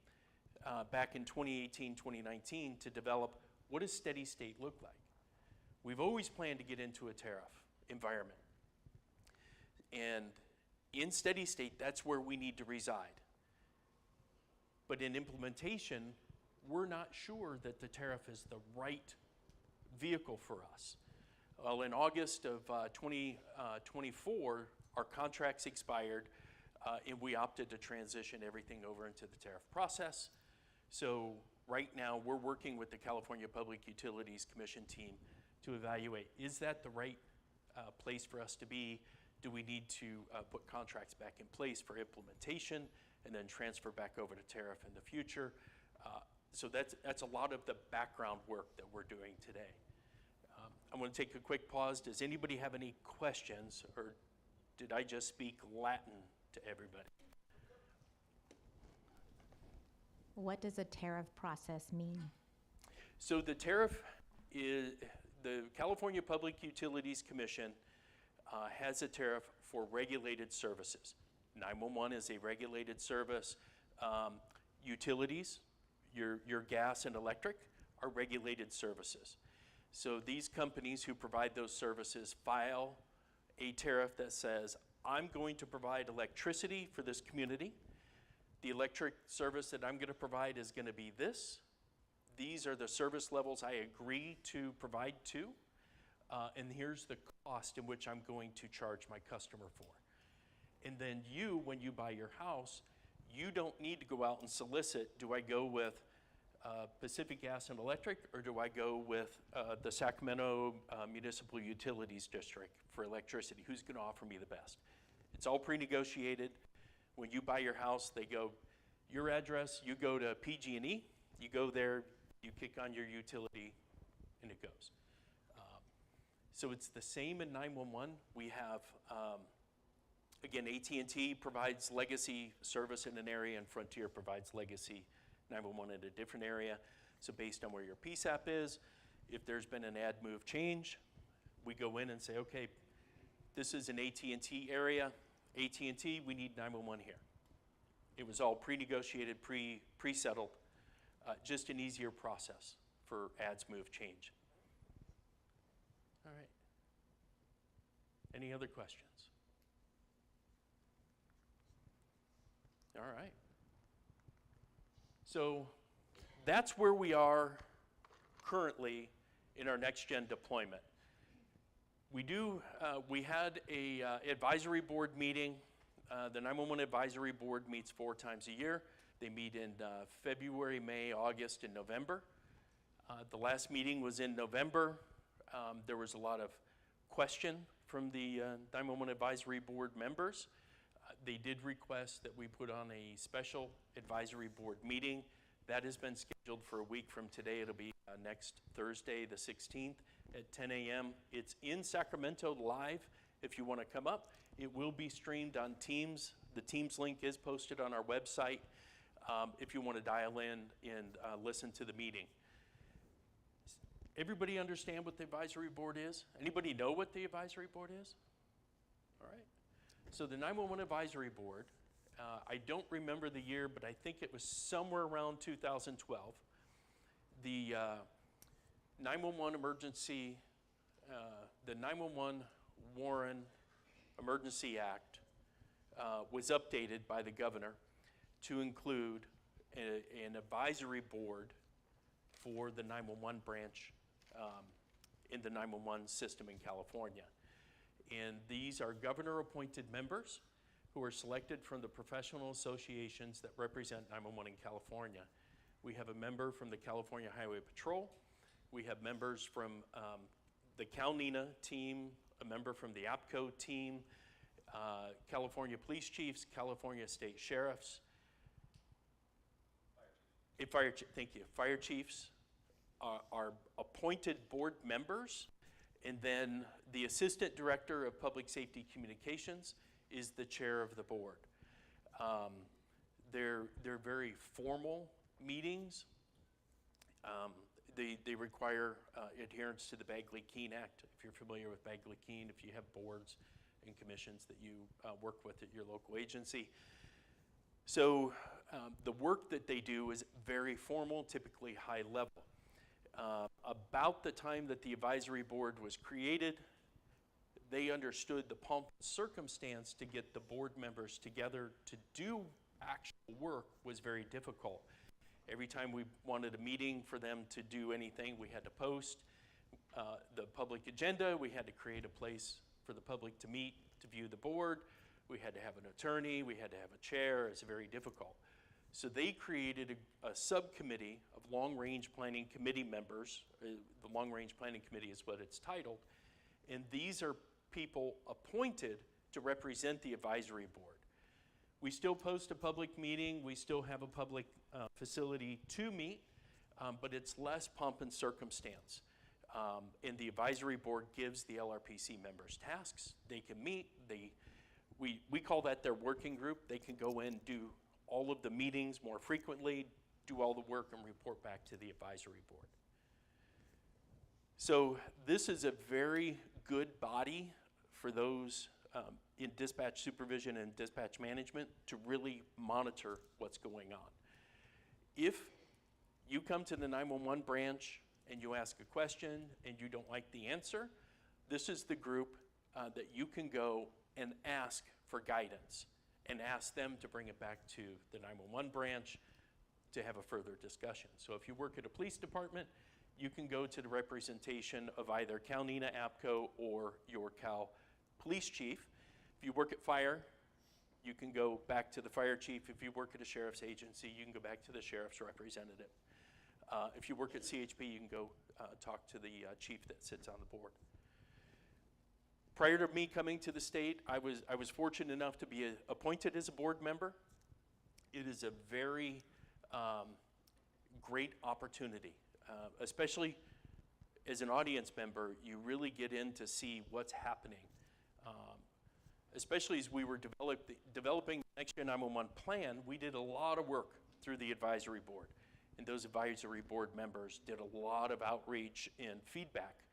back in 2018, 2019 to develop what does steady state look like. We've always planned to get into a tariff environment. And in steady state, that's where we need to reside. But in implementation, we're not sure that the tariff is the right vehicle for us. Well, in August of 2024, our contracts expired, and we opted to transition everything over into the tariff process. So right now, we're working with the California Public Utilities Commission team to evaluate, is that the right place for us to be? Do we need to put contracts back in place for implementation and then transfer back over to tariff in the future? So that's a lot of the background work that we're doing today. I'm going to take a quick pause. Does anybody have any questions, or did I just speak Latin to everybody?
What does a tariff process mean?
So the tariff is, the California Public Utilities Commission has a tariff for regulated services. 911 is a regulated service. Utilities, your gas and electric, are regulated services. So these companies who provide those services file a tariff that says, I'm going to provide electricity for this community. The electric service that I'm going to provide is going to be this. These are the service levels I agree to provide to. And here's the cost in which I'm going to charge my customer for. And then you, when you buy your house, you don't need to go out and solicit, do I go with Pacific Gas and Electric, or do I go with the Sacramento Municipal Utilities District for electricity? Who's going to offer me the best? It's all pre-negotiated. When you buy your house, they go, your address, you go to PG&E, you go there, you kick on your utility, and it goes. So it's the same in 911. We have, again, AT&T provides legacy service in an area, and Frontier provides legacy 911 in a different area. So based on where your PSAP is, if there's been an add move change, we go in and say, okay, this is an AT&T area. AT&T, we need 911 here. It was all pre-negotiated, pre-settled, just an easier process for adds move change. All right. Any other questions? All right. So that's where we are currently in our next-gen deployment. We had a advisory board meeting. The 911 advisory board meets 4 times a year. They meet in February, May, August, and November. The last meeting was in November. There was a lot of question from the 911 advisory board members. They did request that we put on a special advisory board meeting. That has been scheduled for a week from today. It'll be next Thursday, the 16th at 10 a.m. It's in Sacramento live if you want to come up. It will be streamed on Teams. The Teams link is posted on our website if you want to dial in and listen to the meeting. Everybody understand what the advisory board is? Anybody know what the advisory board is? All right. So the 911 advisory board, I don't remember the year, but I think it was somewhere around 2012. The 911 emergency, the 911 Warren Emergency Act was updated by the governor to include an advisory board for the 911 branch in the 911 system in California. And these are governor-appointed members who are selected from the professional associations that represent 911 in California. We have a member from the California Highway Patrol. We have members from the CalNENA team, a member from the APCO team, California police chiefs, California state sheriffs. Thank you. Fire chiefs are appointed board members, and then the assistant director of public safety communications is the chair of the board. They're very formal meetings. They require adherence to the Bagley-Keene Act. If you're familiar with Bagley-Keene, if you have boards and commissions that you work with at your local agency. So The work that they do is very formal, typically high level. About the time that the advisory board was created, they understood the pomp and circumstance to get the board members together to do actual work was very difficult. Every time we wanted a meeting for them to do anything, we had to post the public agenda. We had to create a place for the public to meet, to view the board. We had to have an attorney. We had to have a chair. It's very difficult. So they created a subcommittee of long-range planning committee members. The long-range planning committee is what it's titled. And these are people appointed to represent the advisory board. We still post a public meeting. We still have a public facility to meet, but it's less pomp and circumstance. And the advisory board gives the LRPC members tasks. They can meet. We call that their working group. They can go in, do all of the meetings more frequently, do all the work, and report back to the advisory board. So this is a very good body for those in dispatch supervision and dispatch management to really monitor what's going on. If you come to the 911 branch and you ask a question and you don't like the answer, this is the group that you can go and ask for guidance and ask them to bring it back to the 911 branch to have a further discussion. So if you work at a police department, you can go to the representation of either CalNENA APCO or your Cal police chief. If you work at fire, you can go back to the fire chief. If you work at a sheriff's agency, you can go back to the sheriff's representative. If you work at CHP, you can go talk to the chief that sits on the board. Prior to me coming to the state, I was fortunate enough to be appointed as a board member. It is a very great opportunity, especially as an audience member. You really get in to see what's happening, especially as we were developing the Next Gen 911 plan. We did a lot of work through the advisory board, and those advisory board members did a lot of outreach and feedback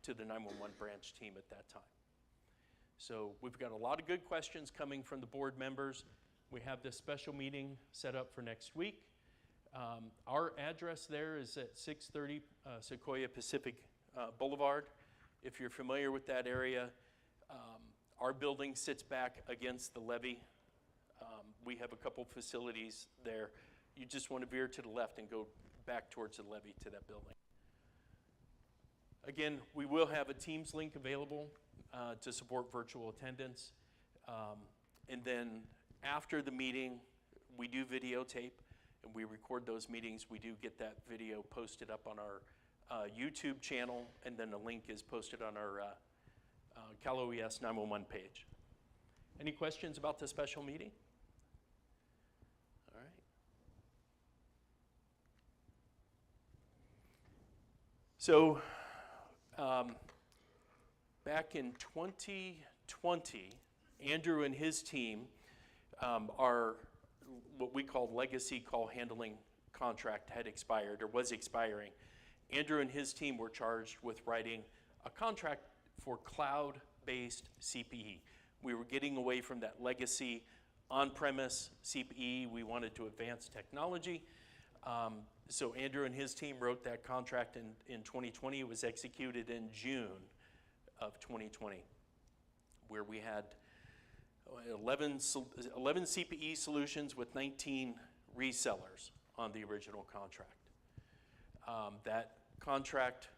to the 911 branch team at that time. So we've got a lot of good questions coming from the board members. We have this special meeting set up for next week. Our address there is at 630 Sequoia Pacific Boulevard. If you're familiar with that area, our building sits back against the levee. We have a couple facilities there. You just want to veer to the left and go back towards the levee to that building. Again, we will have a Teams link available to support virtual attendance. And then after the meeting, we do videotape and we record those meetings. We do get that video posted up on our YouTube channel, and then the link is posted on our CalOES 911 page. Any questions about the special meeting? All right. So, back in 2020, Andrew and his team, our what we call legacy call handling contract had expired or was expiring. Andrew and his team were charged with writing a contract for cloud-based CPE. We were getting away from that legacy on-premise CPE. We wanted to advance technology. So Andrew and his team wrote that contract in 2020. It was executed in June of 2020, where we had 11 CPE solutions with 19 resellers on the original contract. That contract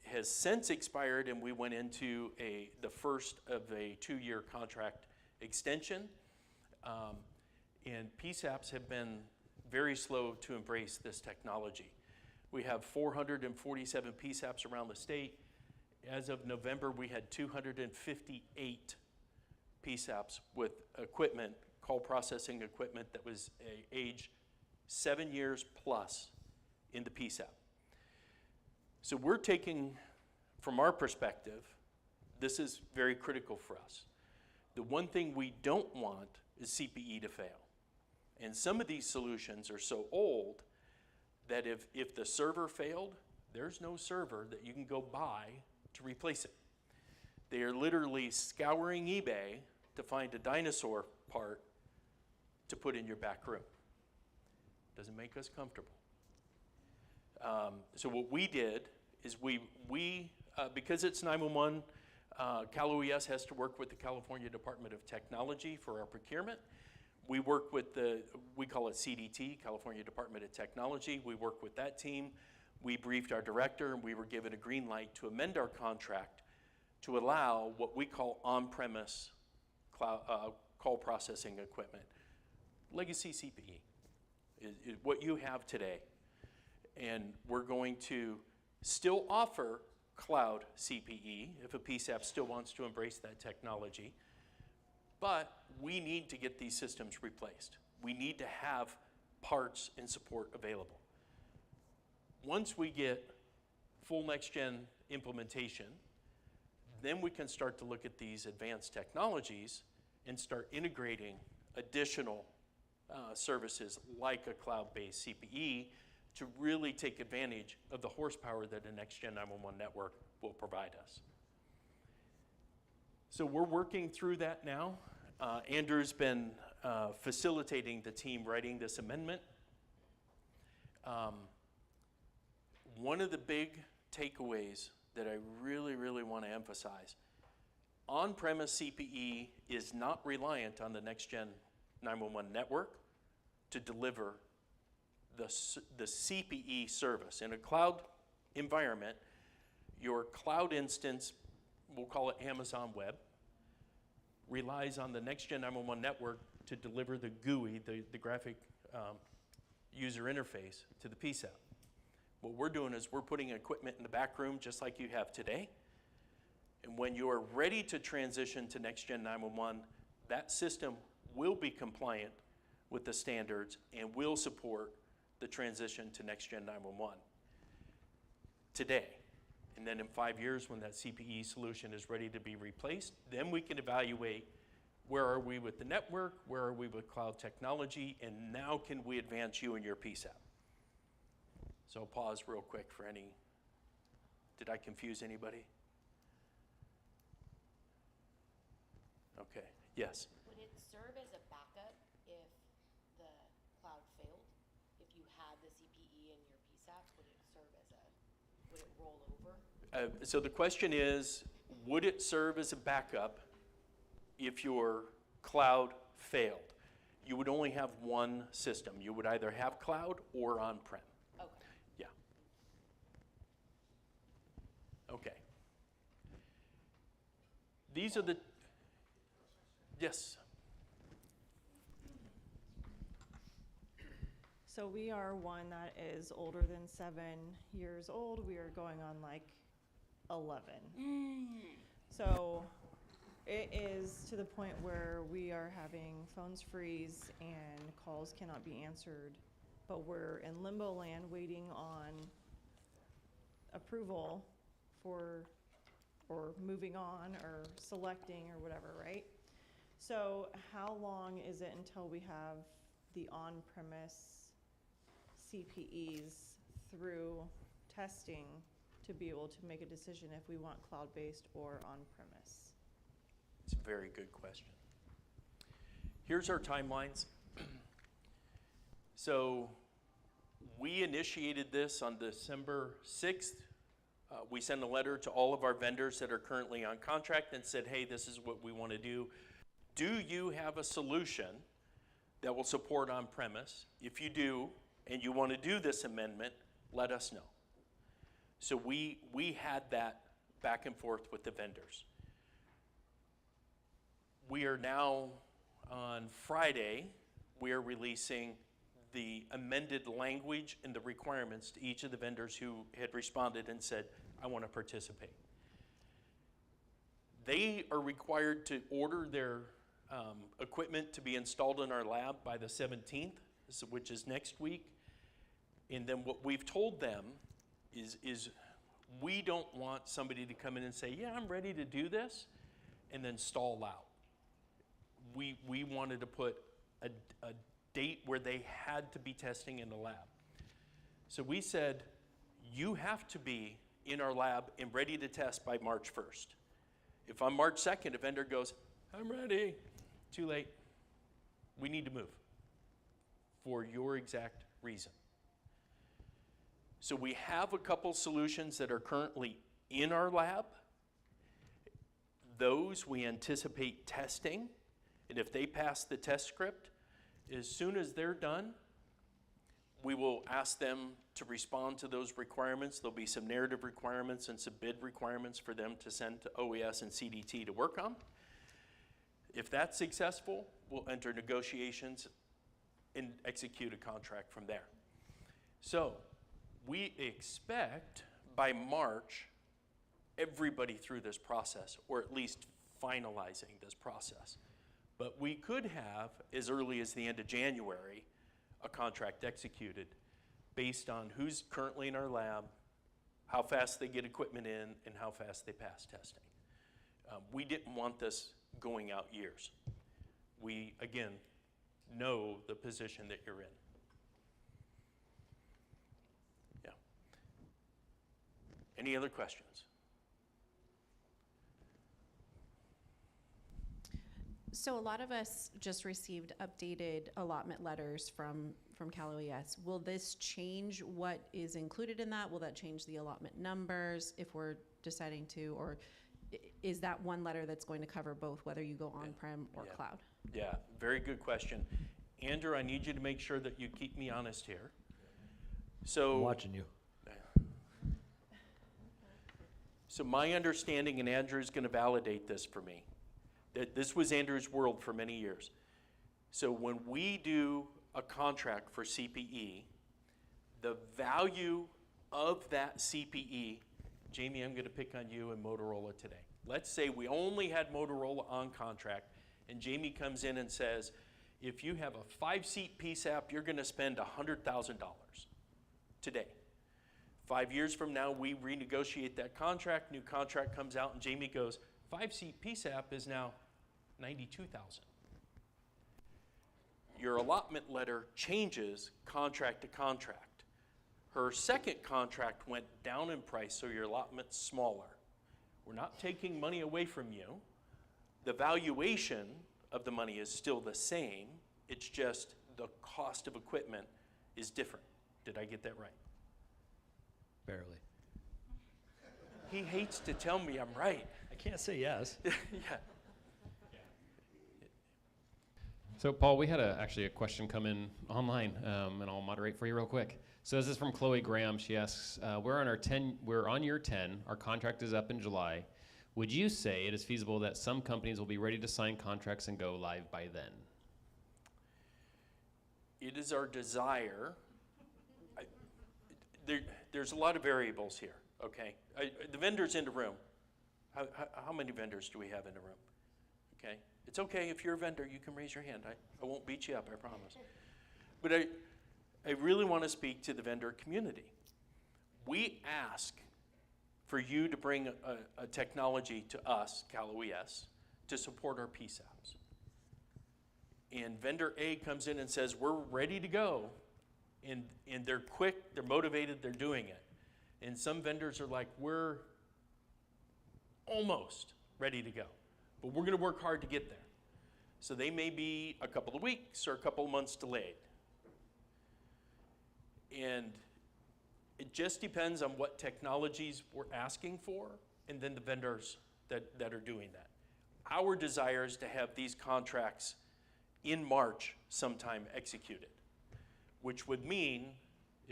has since expired, and we went into the first of a 2-year contract extension. And PSAPs have been very slow to embrace this technology. We have 447 PSAPs around the state. As of November, we had 258 PSAPs with equipment, call processing equipment that was age 7 years plus in the PSAP. So we're taking, from our perspective, this is very critical for us. The one thing we don't want is CPE to fail. And some of these solutions are so old that if the server failed, there's no server that you can go buy to replace it. They are literally scouring eBay to find a dinosaur part to put in your back room. Doesn't make us comfortable. So what we did is because it's 911, CalOES has to work with the California Department of Technology for our procurement. We work with we call it CDT, California Department of Technology. We work with that team. We briefed our director, and we were given a green light to amend our contract to allow what we call on-premise call processing equipment. Legacy CPE is what you have today. And we're going to still offer cloud CPE if a PSAP still wants to embrace that technology. But we need to get these systems replaced. We need to have parts and support available. Once we get full next-gen implementation, then we can start to look at these advanced technologies and start integrating additional services like a cloud-based CPE to really take advantage of the horsepower that a next-gen 911 network will provide us. So we're working through that now. Andrew's been facilitating the team writing this amendment. One of the big takeaways that I really, really want to emphasize, on-premise CPE is not reliant on the next-gen 911 network to deliver the CPE service. In a cloud environment, your cloud instance, we'll call it Amazon Web, relies on the next-gen 911 network to deliver the GUI, the graphic user interface, to the PSAP. What we're doing is we're putting equipment in the back room just like you have today. And when you are ready to transition to next-gen 911, that system will be compliant with the standards and will support the transition to next-gen 911 today. And then in 5 years, when that CPE solution is ready to be replaced, then we can evaluate where are we with the network, where are we with cloud technology, and now can we advance you and your PSAP? So I'll pause real quick for any, did I confuse anybody? Okay, yes.
Would it serve as a backup if the cloud failed? If you had the CPE in your PSAP, would it roll over?
So the question is, would it serve as a backup if your cloud failed? You would only have one system. You would either have cloud or on-prem.
Okay.
Yeah. Okay. These are the, yes.
So we are one that is older than 7 years old. We are going on like 11. So it is to the point where we are having phones freeze and calls cannot be answered, but we're in limbo land waiting on approval for, or moving on or selecting or whatever, right? So how long is it until we have the on-premise CPEs through testing to be able to make a decision if we want cloud-based or on-premise?
It's a very good question. Here's our timelines. So we initiated this on December 6th. We sent a letter to all of our vendors that are currently on contract and said, hey, this is what we want to do. Do you have a solution that will support on-premise? If you do, and you want to do this amendment, let us know. So we had that back and forth with the vendors. We are now, on Friday, we are releasing the amended language and the requirements to each of the vendors who had responded and said, I want to participate. They are required to order their equipment to be installed in our lab by the 17th, which is next week. And then what we've told them is we don't want somebody to come in and say, yeah, I'm ready to do this, and then stall out. We wanted to put a date where they had to be testing in the lab. So we said, you have to be in our lab and ready to test by March 1st. If on March 2nd, a vendor goes, I'm ready, too late. We need to move. for your exact reason. So we have a couple solutions that are currently in our lab. Those we anticipate testing, and if they pass the test script, as soon as they're done, we will ask them to respond to those requirements. There'll be some narrative requirements and some bid requirements for them to send to OES and CDT to work on. If that's successful, we'll enter negotiations and execute a contract from there. So we expect by March, everybody through this process, or at least finalizing this process. But we could have, as early as the end of January, a contract executed based on who's currently in our lab, how fast they get equipment in, and how fast they pass testing. We didn't want this going out years. We, again, know the position that you're in. Yeah. Any other questions?
So a lot of us just received updated allotment letters from CalOES. Will this change what is included in that? Will that change the allotment numbers if we're deciding to, or is that one letter that's going to cover both, whether you go on-prem or cloud?
Yeah, very good question. Andrew, I need you to make sure that you keep me honest here. So
I'm watching you.
So my understanding, and Andrew's going to validate this for me, that this was Andrew's world for many years. So when we do a contract for CPE, the value of that CPE, Jamie, I'm going to pick on you and Motorola today. Let's say we only had Motorola on contract, and Jamie comes in and says, if you have a 5-seat PSAP, you're going to spend $100,000 today. 5 years from now, we renegotiate that contract, new contract comes out, and Jamie goes, 5-seat PSAP is now $92,000. Your allotment letter changes contract to contract. Her second contract went down in price, so your allotment's smaller. We're not taking money away from you. The valuation of the money is still the same. It's just the cost of equipment is different. Did I get that right?
Barely.
He hates to tell me I'm right.
I can't say yes.
Yeah.
So Paul, we had actually a question come in online, and I'll moderate for you real quick. So this is from Chloe Graham. She asks, we're on year 10. Our contract is up in July. Would you say it is feasible that some companies will be ready to sign contracts and go live by then?
It is our desire. There's a lot of variables here, okay? The vendors in the room. How many vendors do we have in the room? Okay, it's okay if you're a vendor, you can raise your hand. I won't beat you up, I promise. But I really want to speak to the vendor community. We ask for you to bring a technology to us, CalOES, to support our PSAPs. And vendor A comes in and says, we're ready to go. And they're quick, they're motivated, they're doing it. And some vendors are like, we're almost ready to go, but we're going to work hard to get there. So they may be a couple of weeks or a couple of months delayed. And it just depends on what technologies we're asking for and then the vendors that are doing that. Our desire is to have these contracts in March sometime executed, which would mean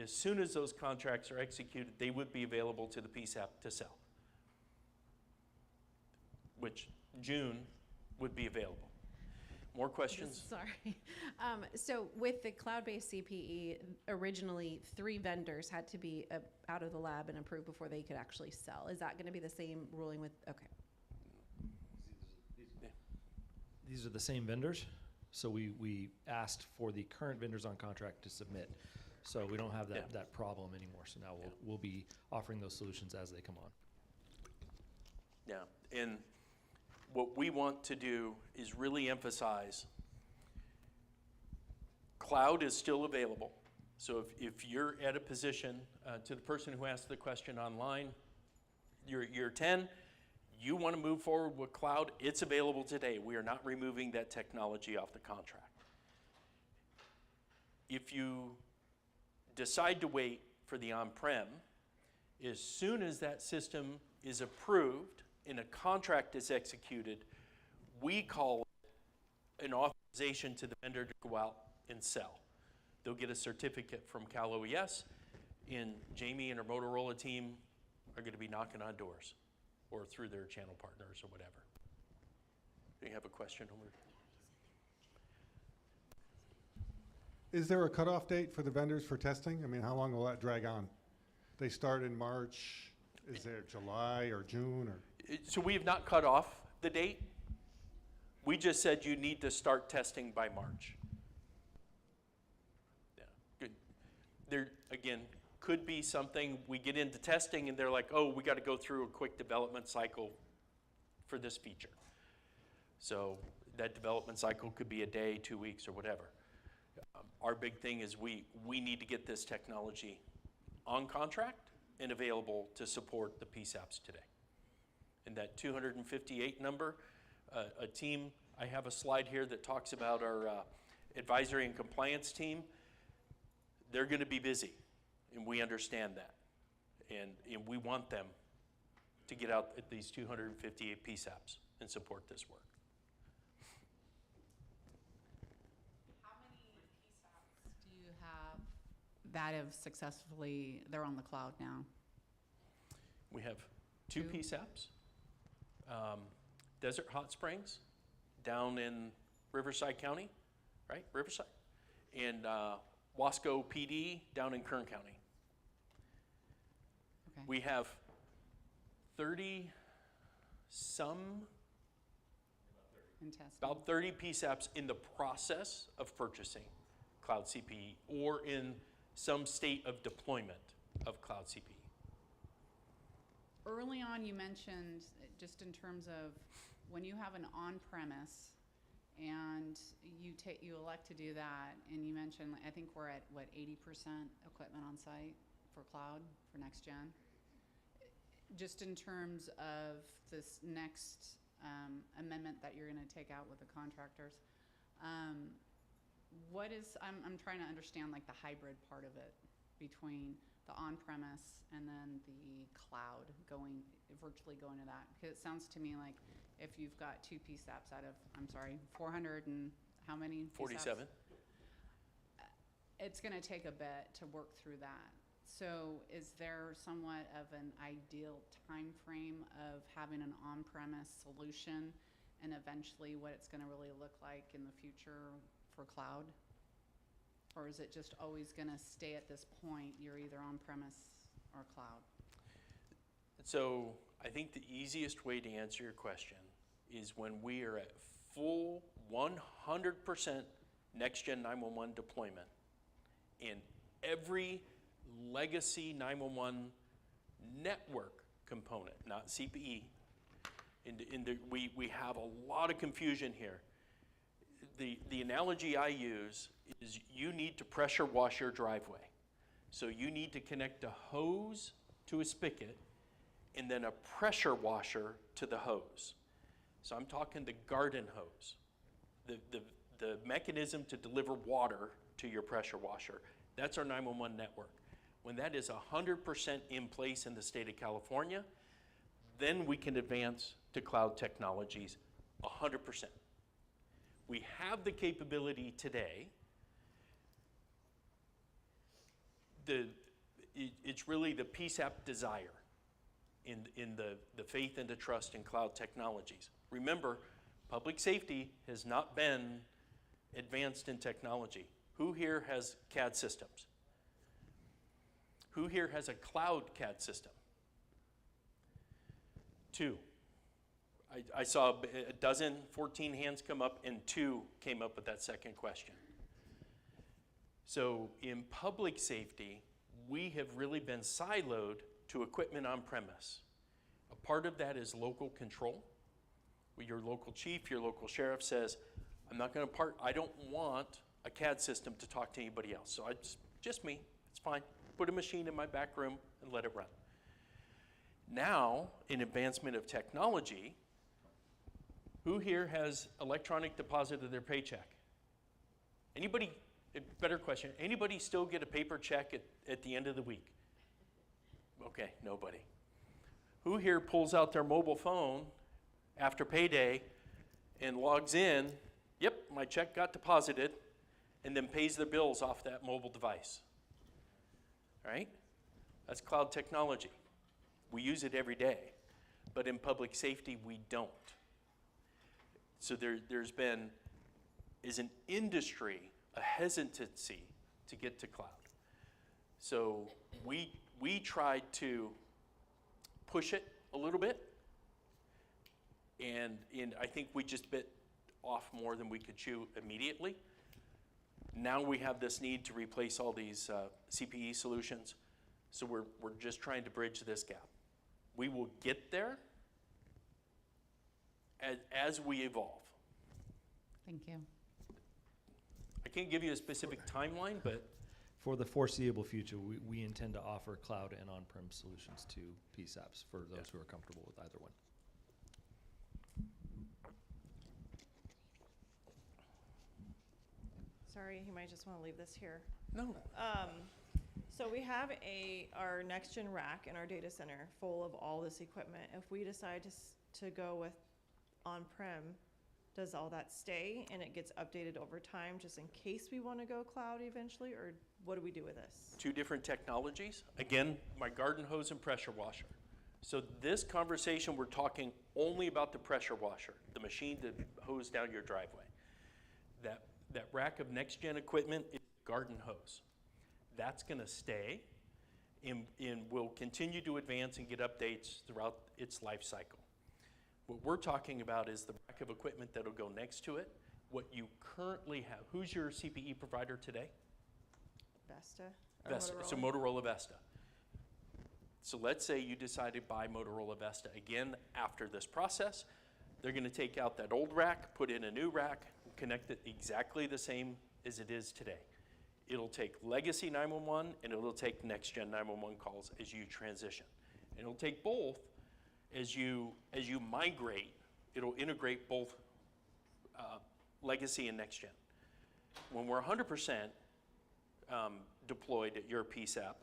as soon as those contracts are executed, they would be available to the PSAP to sell, which June would be available. More questions?
Sorry. So with the cloud-based CPE, originally 3 vendors had to be out of the lab and approved before they could actually sell. Is that going to be the same ruling with, okay.
These are the same vendors. So we asked for the current vendors on contract to submit. So we don't have that problem anymore. So now we'll be offering those solutions as they come on.
Yeah, and what we want to do is really emphasize cloud is still available. So if you're at a position, to the person who asked the question online, you're year 10, you want to move forward with cloud, it's available today. We are not removing that technology off the contract. If you decide to wait for the on-prem, as soon as that system is approved and a contract is executed, we call it an authorization to the vendor to go out and sell. They'll get a certificate from CalOES, and Jamie and her Motorola team are going to be knocking on doors or through their channel partners or whatever. Do you have a question over?
Is there a cutoff date for the vendors for testing? I mean, how long will that drag on? They start in March. Is there July or June or?
So we have not cut off the date. We just said you need to start testing by March. Yeah, good. There, again, could be something, we get into testing and they're like, oh, we got to go through a quick development cycle for this feature. So that development cycle could be a day, 2 weeks, or whatever. Our big thing is we need to get this technology on contract and available to support the PSAPs today. And that 258 number, a team, I have a slide here that talks about our advisory and compliance team. They're going to be busy, and we understand that. And we want them to get out at these 258 PSAPs and support this work.
How many PSAPs do you have that have successfully, they're on the cloud now?
We have two PSAPs. Desert Hot Springs down in Riverside County, right? Riverside. And Wasco PD down in Kern County.
Okay.
We have 30 some,
In testing.
about 30 PSAPs in the process of purchasing Cloud CPE or in some state of deployment of Cloud CPE.
Early on, you mentioned, just in terms of when you have an on-premise and you elect to do that, and you mentioned, I think we're at, what, 80% equipment on site for cloud, for next gen? Just in terms of this next amendment that you're going to take out with the contractors, what is, I'm trying to understand like the hybrid part of it between the on-premise and then the cloud virtually going to that. Because it sounds to me like if you've got two PSAPs out of, 400 and how many PSAPs?
47.
It's going to take a bit to work through that. So is there somewhat of an ideal time frame of having an on-premise solution and eventually what it's going to really look like in the future for cloud? Or is it just always going to stay at this point, you're either on-premise or cloud?
So I think the easiest way to answer your question is when we are at full 100% next-gen 911 deployment and every legacy 911 network component, not CPE, we have a lot of confusion here. The analogy I use is you need to pressure wash your driveway. So you need to connect a hose to a spigot and then a pressure washer to the hose. So I'm talking the garden hose, the mechanism to deliver water to your pressure washer. That's our 911 network. When that is 100% in place in the state of California, then we can advance to cloud technologies 100%. We have the capability today. It's really the PSAP desire in the faith and the trust in cloud technologies. Remember, public safety has not been advanced in technology. Who here has CAD systems? Who here has a cloud CAD system? 2. I saw a dozen, 14 hands come up, and 2 came up with that second question. So in public safety, we have really been siloed to equipment on premise. A part of that is local control. Your local chief, your local sheriff says, I don't want a CAD system to talk to anybody else. So just me, it's fine. Put a machine in my back room and let it run. Now, in advancement of technology, who here has electronic deposit of their paycheck? Anybody Better question. Anybody still get a paper check at the end of the week? Okay, nobody. Who here pulls out their mobile phone after payday and logs in, yep, my check got deposited, and then pays their bills off that mobile device? Right? That's cloud technology. We use it every day, but in public safety, we don't. So there's been, as an industry, a hesitancy to get to cloud. So we tried to push it a little bit, and I think we just bit off more than we could chew immediately. Now we have this need to replace all these CPE solutions, so we're just trying to bridge this gap. We will get there as we evolve.
Thank you.
I can't give you a specific timeline, but
For the foreseeable future, we intend to offer cloud and on-prem solutions to PSAPs for those who are comfortable with either one.
Sorry, you might just want to leave this here.
No.
So we have our next-gen rack in our data center full of all this equipment. If we decide to go with on-prem, does all that stay and it gets updated over time just in case we want to go cloud eventually, or what do we do with this?
two different technologies. Again, my garden hose and pressure washer. So this conversation, we're talking only about the pressure washer, the machine that hose down your driveway. That rack of next-gen equipment is garden hose. That's going to stay and will continue to advance and get updates throughout its life cycle. What we're talking about is the rack of equipment that'll go next to it, what you currently have. Who's your CPE provider today?
Vesta? Or
Vesta.
Motorola?
So Motorola Vesta. So let's say you decided to buy Motorola Vesta. Again, after this process, they're going to take out that old rack, put in a new rack, connect it exactly the same as it is today. It'll take legacy 911 and it'll take next-gen 911 calls as you transition. And it'll take both as you migrate. It'll integrate both legacy and next-gen. When we're 100% deployed at your PSAP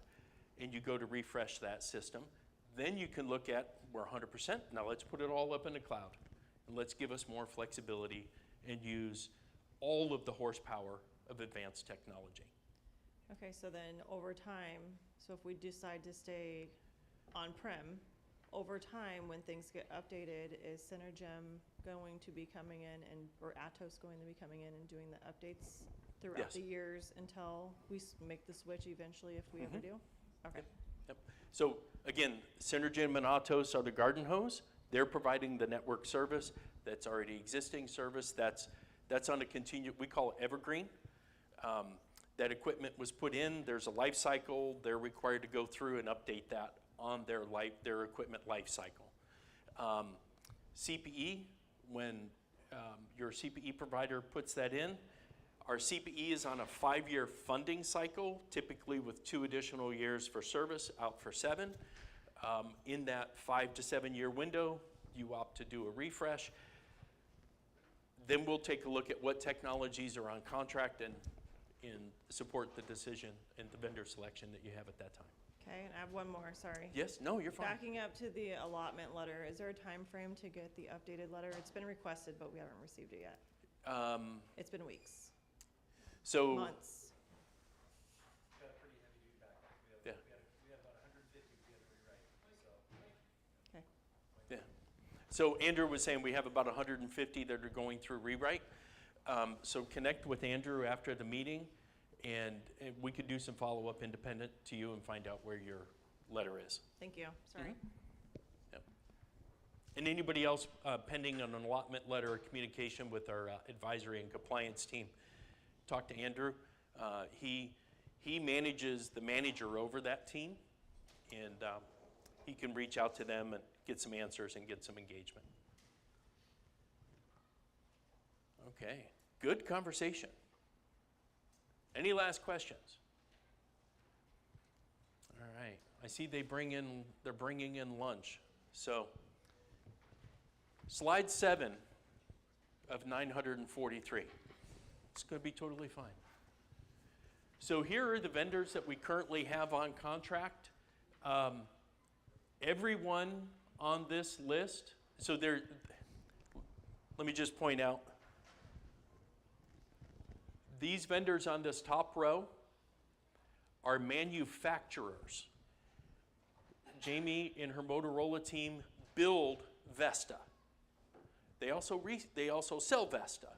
and you go to refresh that system, then you can look at, we're 100%, now let's put it all up in the cloud. And let's give us more flexibility and use all of the horsepower of advanced technology.
Okay, so then over time, so if we decide to stay on-prem, over time, when things get updated, is Synergem going to be coming in or Atos going to be coming in and doing the updates throughout
Yes.
the years until we make the switch eventually if we ever do? Okay.
Yep. So again, Synergem and Atos are the garden hose. They're providing the network service that's already existing service. That's on a continued, we call it evergreen. That equipment was put in, there's a life cycle. They're required to go through and update that on their equipment life cycle. CPE, when your CPE provider puts that in, our CPE is on a 5-year funding cycle, typically with 2 additional years for service, out for 7. In that 5 to 7 year window, you opt to do a refresh. Then we'll take a look at what technologies are on contract and support the decision and the vendor selection that you have at that time.
Okay, and I have one more, sorry.
Yes, no, you're fine.
Backing up to the allotment letter, is there a time frame to get the updated letter? It's been requested, but we haven't received it yet. It's been weeks,
So,
months.
yeah.
Okay.
Yeah. So Andrew was saying we have about 150 that are going through rewrite. So connect with Andrew after the meeting, and we could do some follow-up independent to you and find out where your letter is.
Thank you, sorry.
Yep. And anybody else pending an allotment letter or communication with our advisory and compliance team, talk to Andrew. He manages the manager over that team, and he can reach out to them and get some answers and get some engagement. Okay, good conversation. Any last questions? All right, I see they're bringing in lunch. So, slide 7 of 943. It's going to be totally fine. So here are the vendors that we currently have on contract. Everyone on this list, so let me just point out, these vendors on this top row are manufacturers. Jamie and her Motorola team build Vesta. They also sell Vesta,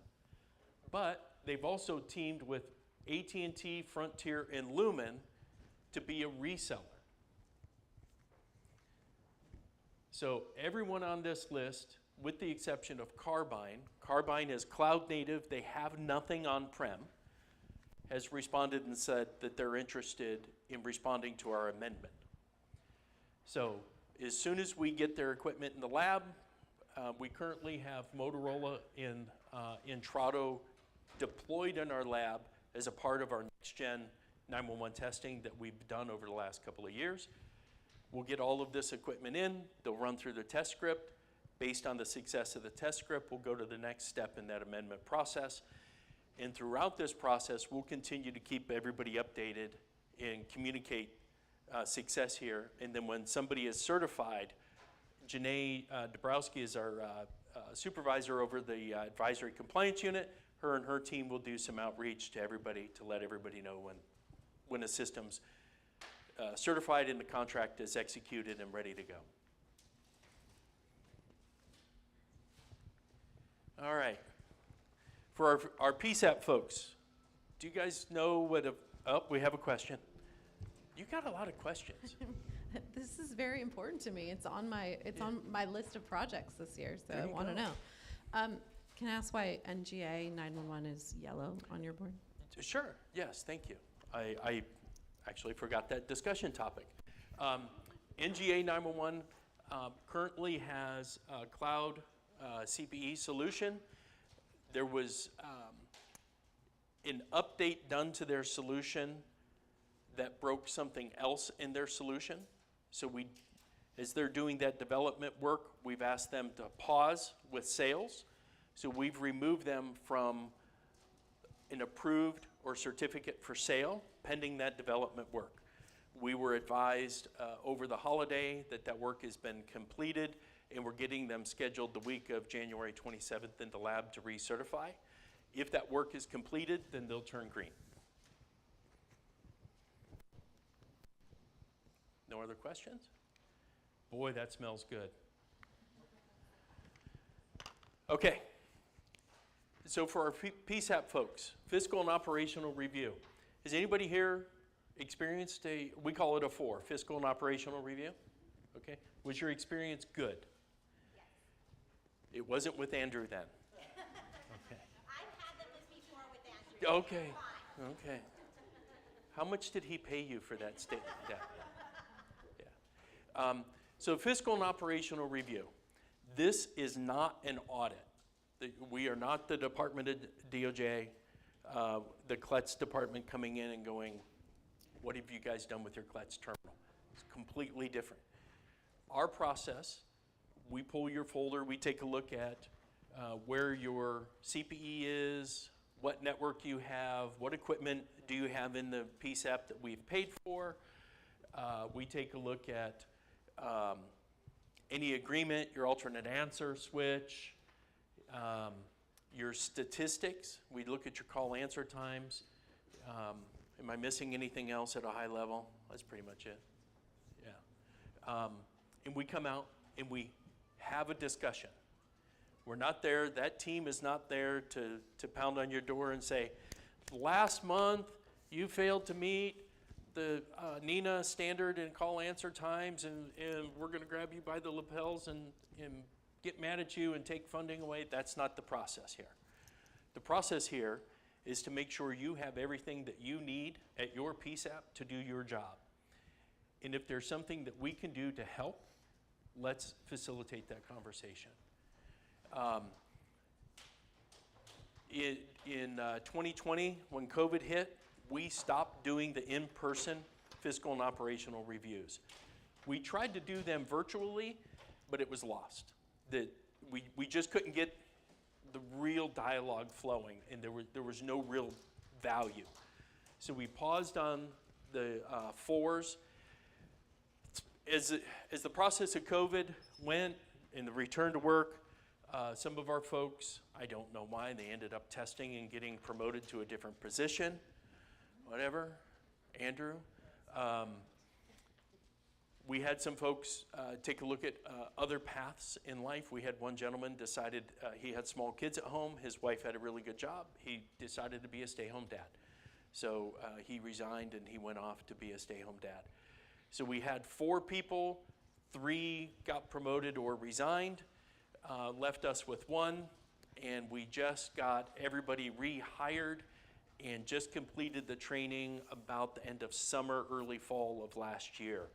but they've also teamed with AT&T, Frontier, and Lumen to be a reseller. So everyone on this list, with the exception of Carbine is cloud native, they have nothing on-prem, has responded and said that they're interested in responding to our amendment. So as soon as we get their equipment in the lab, we currently have Motorola in Trotto deployed in our lab as a part of our next-gen 911 testing that we've done over the last couple of years. We'll get all of this equipment in, they'll run through the test script. Based on the success of the test script, we'll go to the next step in that amendment process. And throughout this process, we'll continue to keep everybody updated and communicate success here. And then when somebody is certified, Janae Dabrowski is our supervisor over the advisory compliance unit. Her and her team will do some outreach to everybody to let everybody know when a system's certified and the contract is executed and ready to go. All right. For our PSAP folks, do you guys know what we have a question. You got a lot of questions.
This is very important to me. It's on my list of projects this year, so I want to know. Can I ask why NGA 911 is yellow on your board?
Sure. Yes. Thank you. I actually forgot that discussion topic. NGA 911 currently has a cloud CPE solution. There was an update done to their solution that broke something else in their solution. So as they're doing that development work, we've asked them to pause with sales. So we've removed them from an approved or certificate for sale pending that development work. We were advised over the holiday that work has been completed, and we're getting them scheduled the week of January 27th in the lab to recertify. If that work is completed, then they'll turn green. No other questions? Boy, that smells good. Okay. So for our PSAP folks, fiscal and operational review. Has anybody here experienced we call it a 4, fiscal and operational review? Okay. Was your experience good?
Yes.
It wasn't with Andrew then? Okay.
I've had them with before with Andrew.
Okay. Okay. How much did he pay you for that statement? Yeah. So fiscal and operational review. This is not an audit. We are not the Department of DOJ, the CLETS department coming in and going, what have you guys done with your CLETS terminal? It's completely different. Our process, we pull your folder, we take a look at where your CPE is, what network you have, what equipment do you have in the PSAP that we've paid for. We take a look at any agreement, your alternate answer switch, your statistics. We look at your call answer times. Am I missing anything else at a high level? That's pretty much it. Yeah. And we come out and we have a discussion. We're not there, that team is not there to pound on your door and say, last month you failed to meet the NINA standard and call answer times, and we're going to grab you by the lapels and get mad at you and take funding away. That's not the process here. The process here is to make sure you have everything that you need at your PSAP to do your job. And if there's something that we can do to help, let's facilitate that conversation. In 2020, when COVID hit, we stopped doing the in-person fiscal and operational reviews. We tried to do them virtually, but it was lost. We just couldn't get the real dialogue flowing, and there was no real value. So we paused on the 4s. As the process of COVID went and the return to work, some of our folks, I don't know why, they ended up testing and getting promoted to a different position, whatever. Andrew. We had some folks take a look at other paths in life. We had one gentleman decided he had small kids at home. His wife had a really good job. He decided to be a stay-home dad. So he resigned and he went off to be a stay-home dad. So we had 4 people, 3 got promoted or resigned, left us with 1, and we just got everybody rehired and just completed the training about the end of summer, early fall of last year.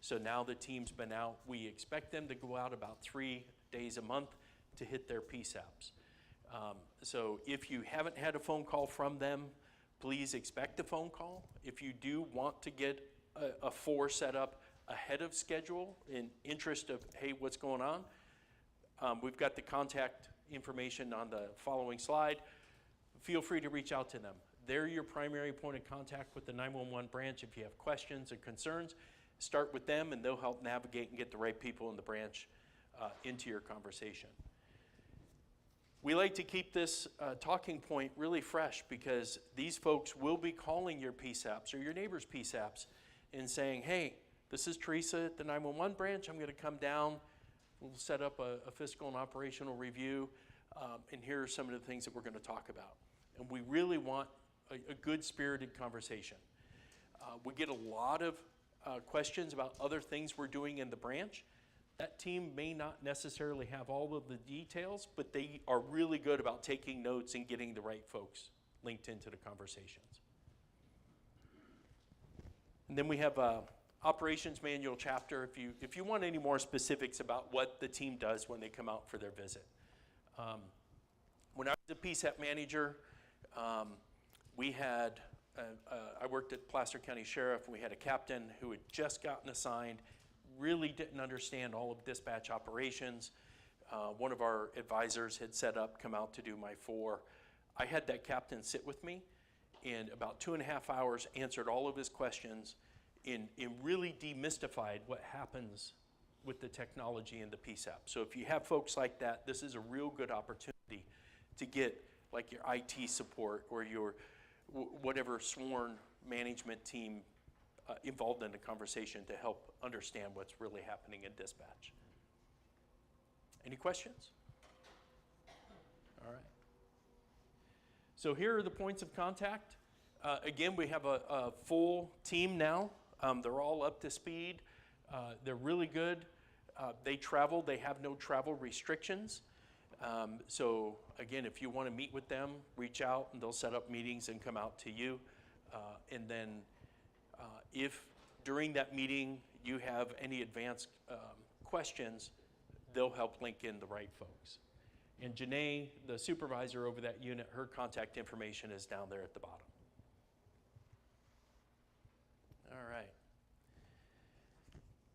So now the team's been out. We expect them to go out about 3 days a month to hit their PSAPs. So if you haven't had a phone call from them, please expect a phone call. If you do want to get a 4 set up ahead of schedule in interest of, hey, what's going on? We've got the contact information on the following slide. Feel free to reach out to them. They're your primary point of contact with the 911 branch. If you have questions or concerns, start with them and they'll help navigate and get the right people in the branch into your conversation. We like to keep this talking point really fresh because these folks will be calling your PSAPs or your neighbor's PSAPs and saying, hey, this is Teresa at the 911 branch. I'm going to come down. We'll set up a fiscal and operational review, and here are some of the things that we're going to talk about. And we really want a good-spirited conversation. We get a lot of questions about other things we're doing in the branch. That team may not necessarily have all of the details, but they are really good about taking notes and getting the right folks linked into the conversations. And then we have a operations manual chapter if you want any more specifics about what the team does when they come out for their visit. When I was a PSAP manager, we had I worked at Placer County Sheriff. We had a captain who had just gotten assigned, really didn't understand all of dispatch operations. One of our advisors had set up, come out to do my 4. I had that captain sit with me and about 2.5 hours answered all of his questions and really demystified what happens with the technology in the PSAP. So if you have folks like that, this is a real good opportunity to get like your IT support or your whatever sworn management team involved in the conversation to help understand what's really happening in dispatch. Any questions? All right. So here are the points of contact. Again, we have a full team now. They're all up to speed. They're really good. They travel. They have no travel restrictions. So again, if you want to meet with them, reach out and they'll set up meetings and come out to you. And then if during that meeting you have any advanced questions, they'll help link in the right folks. And Janae, the supervisor over that unit, her contact information is down there at the bottom. All right.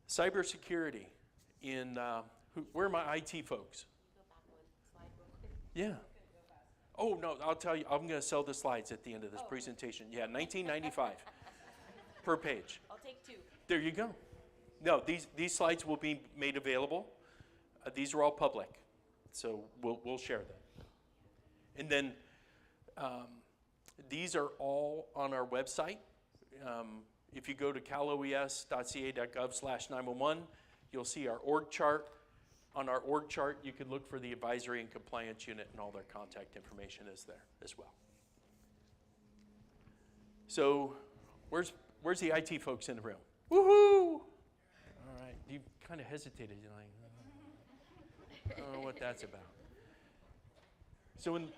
Cybersecurity where are my IT folks? Yeah. Oh, no, I'll tell you, I'm going to sell the slides at the end of this presentation. Yeah, $19.95 per page.
I'll take 2.
There you go. No, these slides will be made available. These are all public, so we'll share them. And then these are all on our website. If you go to caloes.ca.gov/911, you'll see our org chart. On our org chart, you can look for the advisory and compliance unit, and all their contact information is there as well. So where's the IT folks in the room? Woohoo! All right, you kind of hesitated. You're like, I don't know what that's about. So in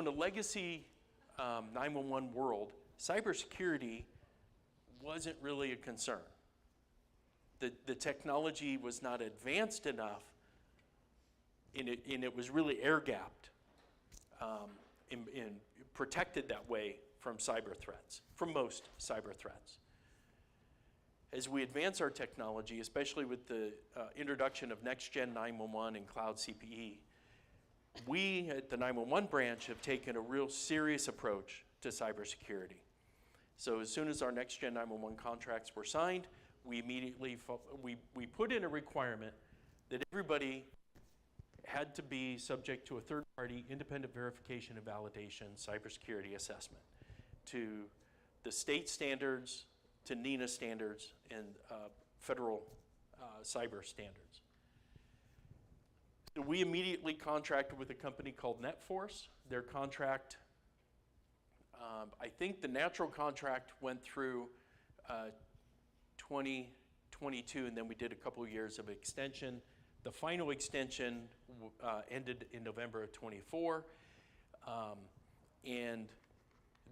the legacy 911 world, cybersecurity wasn't really a concern. The technology was not advanced enough, and it was really air-gapped and protected that way from cyber threats, from most cyber threats. As we advance our technology, especially with the introduction of next-gen 911 and cloud CPE, We at the 911 branch have taken a real serious approach to cybersecurity. So as soon as our next gen 911 contracts were signed, we immediately we put in a requirement that everybody had to be subject to a third-party independent verification and validation cybersecurity assessment to the state standards, to NENA standards, and federal cyber standards. So we immediately contracted with a company called NetForce. Their contract, I think the natural contract went through 2022, and then we did a couple of years of extension. The final extension ended in November of 24, and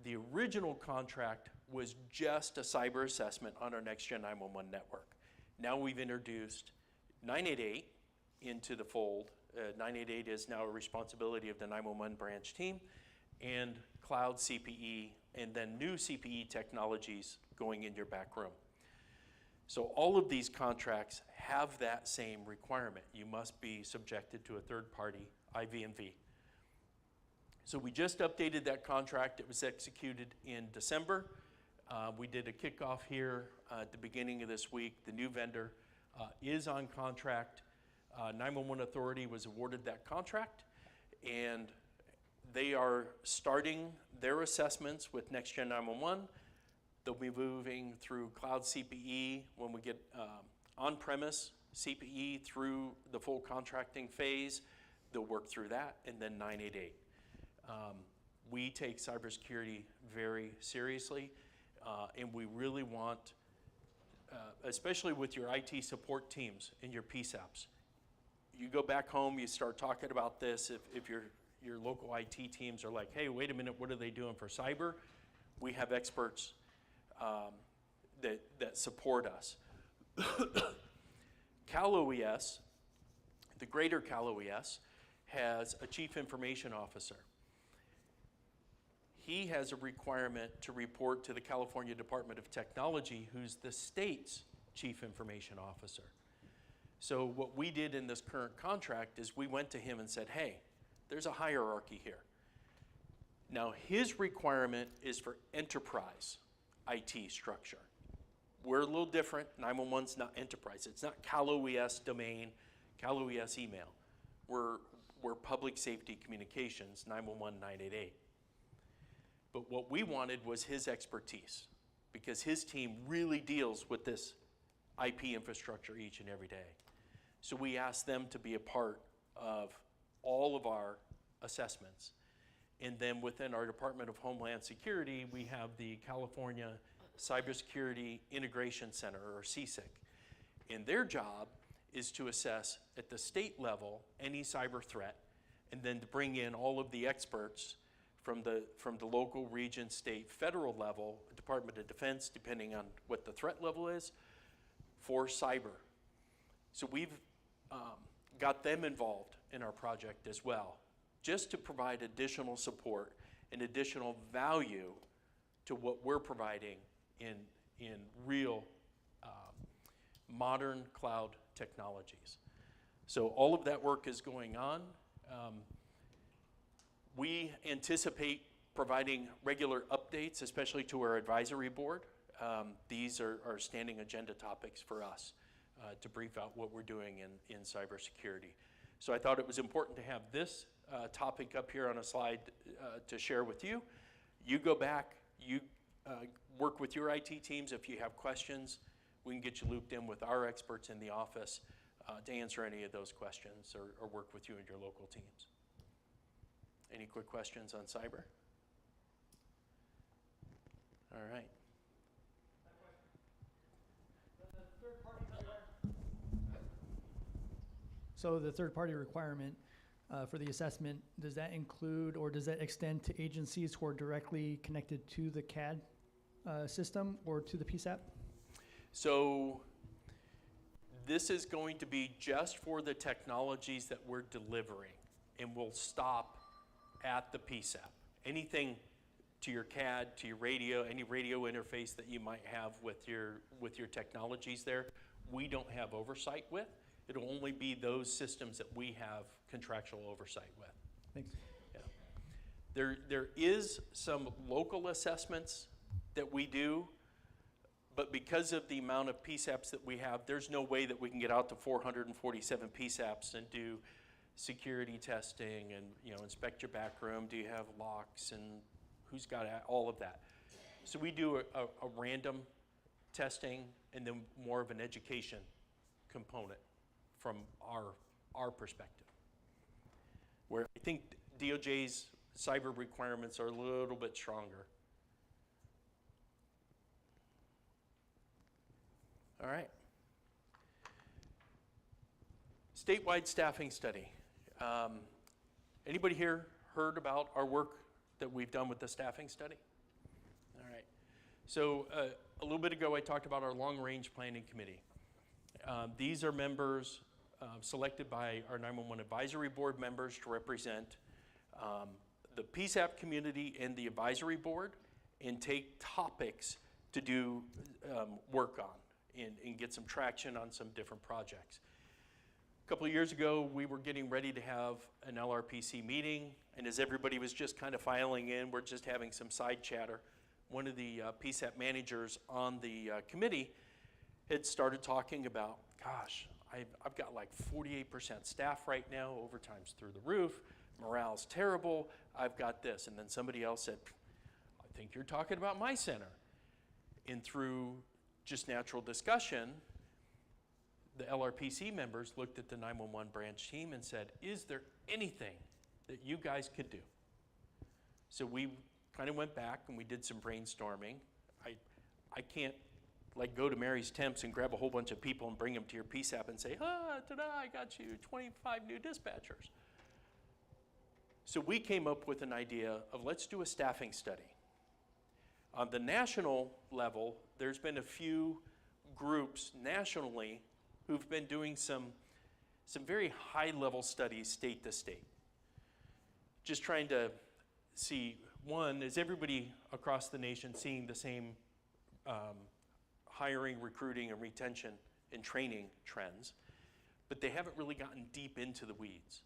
the original contract was just a cyber assessment on our next gen 911 network. Now we've introduced 988 into the fold. 988 is now a responsibility of the 911 branch team, and cloud CPE, and then new CPE technologies going in your back room. So all of these contracts have that same requirement. You must be subjected to a third-party IVMV. So we just updated that contract. It was executed in December. We did a kickoff here at the beginning of this week. The new vendor is on contract. 911 Authority was awarded that contract, and they are starting their assessments with Next Gen 911. They'll be moving through cloud CPE when we get on-premise CPE through the full contracting phase. They'll work through that, and then 988. We take cybersecurity very seriously, and we really want, especially with your IT support teams and your PSAPs, you go back home, you start talking about this. If your local IT teams are like, hey, wait a minute, what are they doing for cyber? We have experts that support us. CalOES, the greater CalOES, has a chief information officer. He has a requirement to report to the California Department of Technology, who's the state's chief information officer. So what we did in this current contract is we went to him and said, hey, there's a hierarchy here. Now his requirement is for enterprise IT structure. We're a little different. 911's not enterprise. It's not CalOES domain, CalOES email. We're public safety communications, 911, 988. But what we wanted was his expertise, because his team really deals with this IP infrastructure each and every day. So we asked them to be a part of all of our assessments. And then within our Department of Homeland Security, we have the California Cybersecurity Integration Center, or CSIC. And their job is to assess at the state level any cyber threat, and then to bring in all of the experts from the local, region, state, federal level, Department of Defense, depending on what the threat level is, for cyber. So we've got them involved in our project as well, just to provide additional support and additional value to what we're providing in real modern cloud technologies. So all of that work is going on. We anticipate providing regular updates, especially to our advisory board. These are standing agenda topics for us to brief out what we're doing in cybersecurity. So I thought it was important to have this topic up here on a slide to share with you. You go back, you work with your IT teams. If you have questions, we can get you looped in with our experts in the office to answer any of those questions, or work with you and your local teams. Any quick questions on cyber? All right.
So the third-party requirement for the assessment, does that include, or does that extend to agencies who are directly connected to the CAD system or to the PSAP?
So this is going to be just for the technologies that we're delivering, and we'll stop at the PSAP. Anything to your CAD, to your radio, any radio interface that you might have with your technologies there, we don't have oversight with. It'll only be those systems that we have contractual oversight with.
Thanks.
Yeah. There is some local assessments that we do, but because of the amount of PSAPs that we have, there's no way that we can get out to 447 PSAPs and do security testing and, you know, inspect your back room, do you have locks, and who's got all of that. So we do a random testing and then more of an education component from our perspective. Where I think DOJ's cyber requirements are a little bit stronger. All right. Statewide staffing study. Anybody here heard about our work that we've done with the staffing study? All right. So a little bit ago I talked about our long-range planning committee. These are members selected by our 911 advisory board members to represent the PSAP community and the advisory board and take topics to do work on and get some traction on some different projects. A couple of years ago, we were getting ready to have an LRPC meeting, and as everybody was just kind of filing in, we're just having some side chatter. One of the PSAP managers on the committee had started talking about, gosh, I've got like 48% staff right now, overtime's through the roof, morale's terrible, I've got this. And then somebody else said, I think you're talking about my center. And through just natural discussion, the LRPC members looked at the 911 branch team and said, is there anything that you guys could do? So we kind of went back and we did some brainstorming. I can't like go to Mary's Temps and grab a whole bunch of people and bring them to your PSAP and say, ta-da, I got you 25 new dispatchers. So we came up with an idea of let's do a staffing study. On the national level, there's been a few groups nationally who've been doing some very high-level studies state to state. Just trying to see, one, is everybody across the nation seeing the same hiring, recruiting, and retention and training trends? But they haven't really gotten deep into the weeds.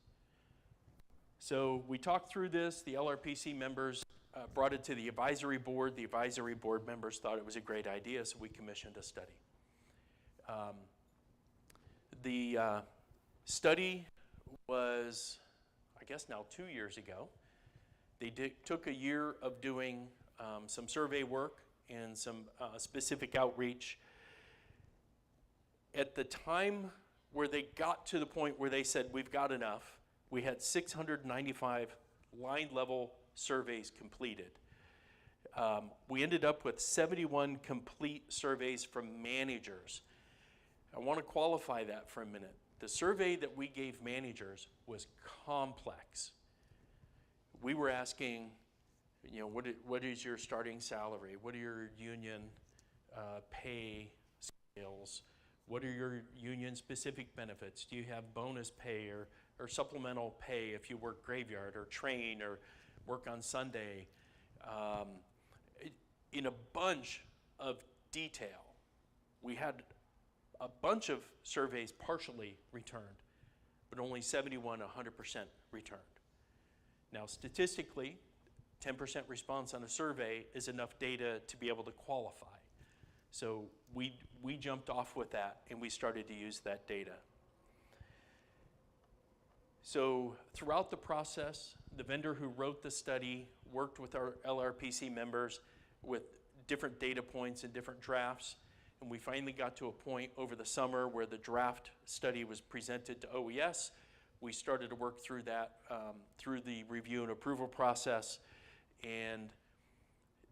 So we talked through this. The LRPC members brought it to the advisory board. The advisory board members thought it was a great idea, so we commissioned a study. The study was, I guess now 2 years ago. They took a year of doing some survey work and some specific outreach. At the time where they got to the point where they said, we've got enough, we had 695 line level surveys completed. We ended up with 71 complete surveys from managers. I want to qualify that for a minute. The survey that we gave managers was complex. We were asking, you know, what is your starting salary? What are your union pay scales? What are your union specific benefits? Do you have bonus pay or supplemental pay if you work graveyard or train or work on Sunday? In a bunch of detail. We had a bunch of surveys partially returned, but only 71, 100% returned. Now, statistically, 10% response on a survey is enough data to be able to qualify. So we jumped off with that and we started to use that data. So throughout the process, the vendor who wrote the study worked with our LRPC members with different data points and different drafts. And we finally got to a point over the summer where the draft study was presented to OES. We started to work through that through the review and approval process. And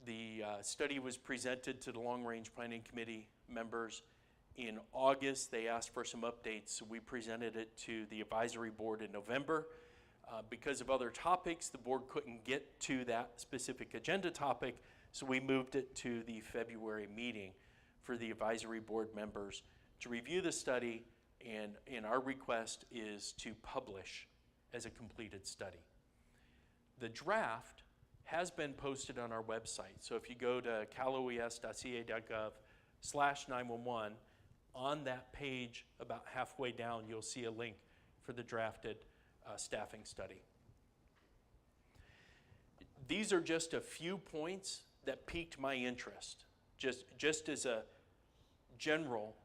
the study was presented to the Long Range Planning Committee members. In August, they asked for some updates. So we presented it to the advisory board in November. Because of other topics, the board couldn't get to that specific agenda topic. So we moved it to the February meeting for the advisory board members to review the study, and our request is to publish as a completed study. The draft has been posted on our website. So if you go to caloes.ca.gov/911, on that page, about halfway down, you'll see a link for the drafted staffing study. these are just a few points that piqued my interest, just as a general,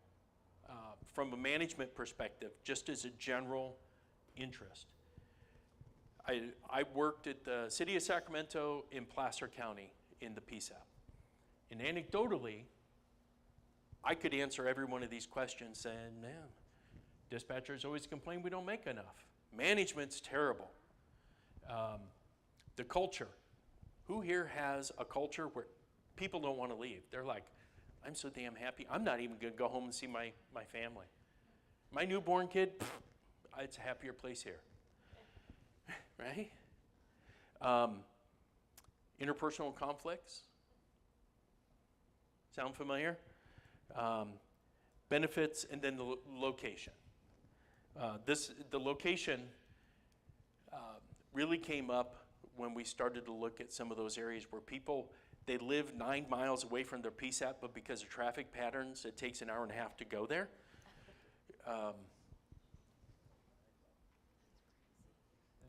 from a management perspective, just as a general interest. I worked at the City of Sacramento in Placer County in the PSAP. And anecdotally, I could answer every one of these questions saying, man, dispatchers always complain we don't make enough. Management's terrible. The culture. Who here has a culture where people don't want to leave? They're like, I'm so damn happy. I'm not even going to go home and see my family. My newborn kid, it's a happier place here. Right? Interpersonal conflicts. Sound familiar? Benefits, and then the location. The location really came up when we started to look at some of those areas where people, they live 9 miles away from their PSAP, but because of traffic patterns, it takes an hour and a half to go there.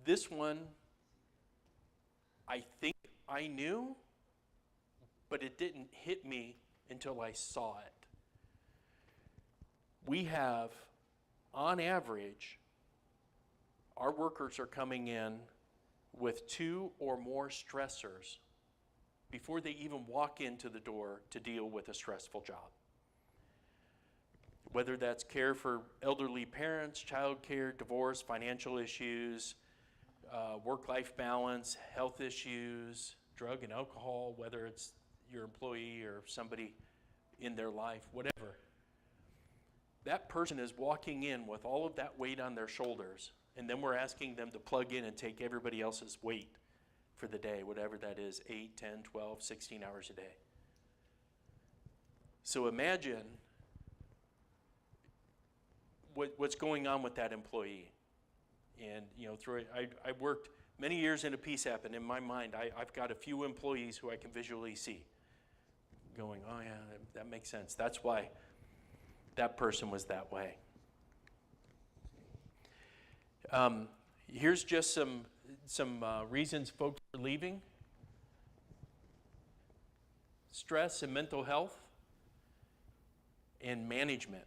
This one, I think I knew, but it didn't hit me until I saw it. We have, on average, our workers are coming in with 2 or more stressors before they even walk into the door to deal with a stressful job. Whether that's care for elderly parents, child care, divorce, financial issues, work-life balance, health issues, drug and alcohol, whether it's your employee or somebody in their life, whatever. That person is walking in with all of that weight on their shoulders, and then we're asking them to plug in and take everybody else's weight for the day, whatever that is, 8, 10, 12, 16 hours a day. So imagine what's going on with that employee. And I worked many years in a PSAP, and in my mind, I've got a few employees who I can visually see going, oh yeah, that makes sense. That's why that person was that way. Here's just some reasons folks are leaving. Stress and mental health and management.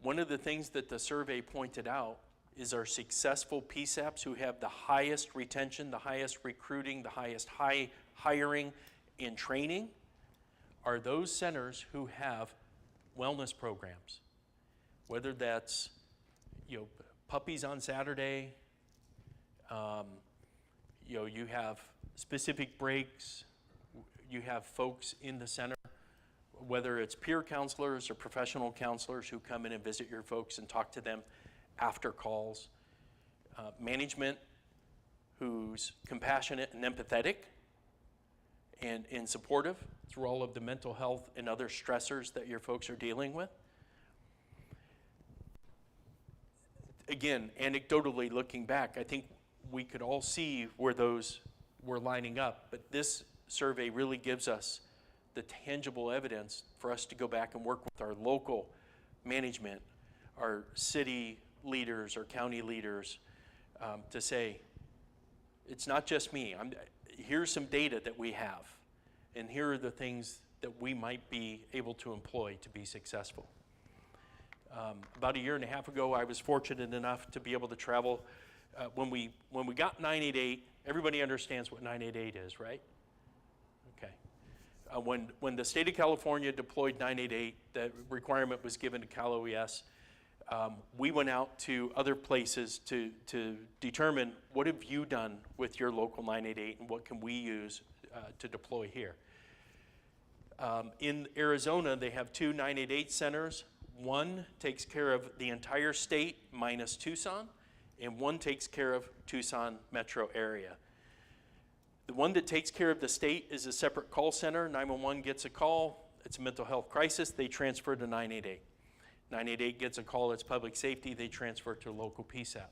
One of the things that the survey pointed out is our successful PSAPs who have the highest retention, the highest recruiting, the highest hiring and training are those centers who have wellness programs. Whether that's puppies on Saturday, you have specific breaks, you have folks in the center, whether it's peer counselors or professional counselors who come in and visit your folks and talk to them after calls, management who's compassionate and empathetic and supportive through all of the mental health and other stressors that your folks are dealing with. Again, anecdotally looking back, I think we could all see where those were lining up, but this survey really gives us the tangible evidence for us to go back and work with our local management, our city leaders, our county leaders, to say, it's not just me. Here's some data that we have, and here are the things that we might be able to employ to be successful. About a year and a half ago, I was fortunate enough to be able to travel. When we got 988, everybody understands what 988 is, right? Okay. When the state of California deployed 988, the requirement was given to CalOES. We went out to other places to determine what have you done with your local 988 and what can we use to deploy here. In Arizona, they have 2 988 centers. One takes care of the entire state minus Tucson, and one takes care of Tucson metro area. The one that takes care of the state is a separate call center. 911 gets a call, it's a mental health crisis, they transfer to 988. 988 gets a call, it's public safety, they transfer to a local PSAP.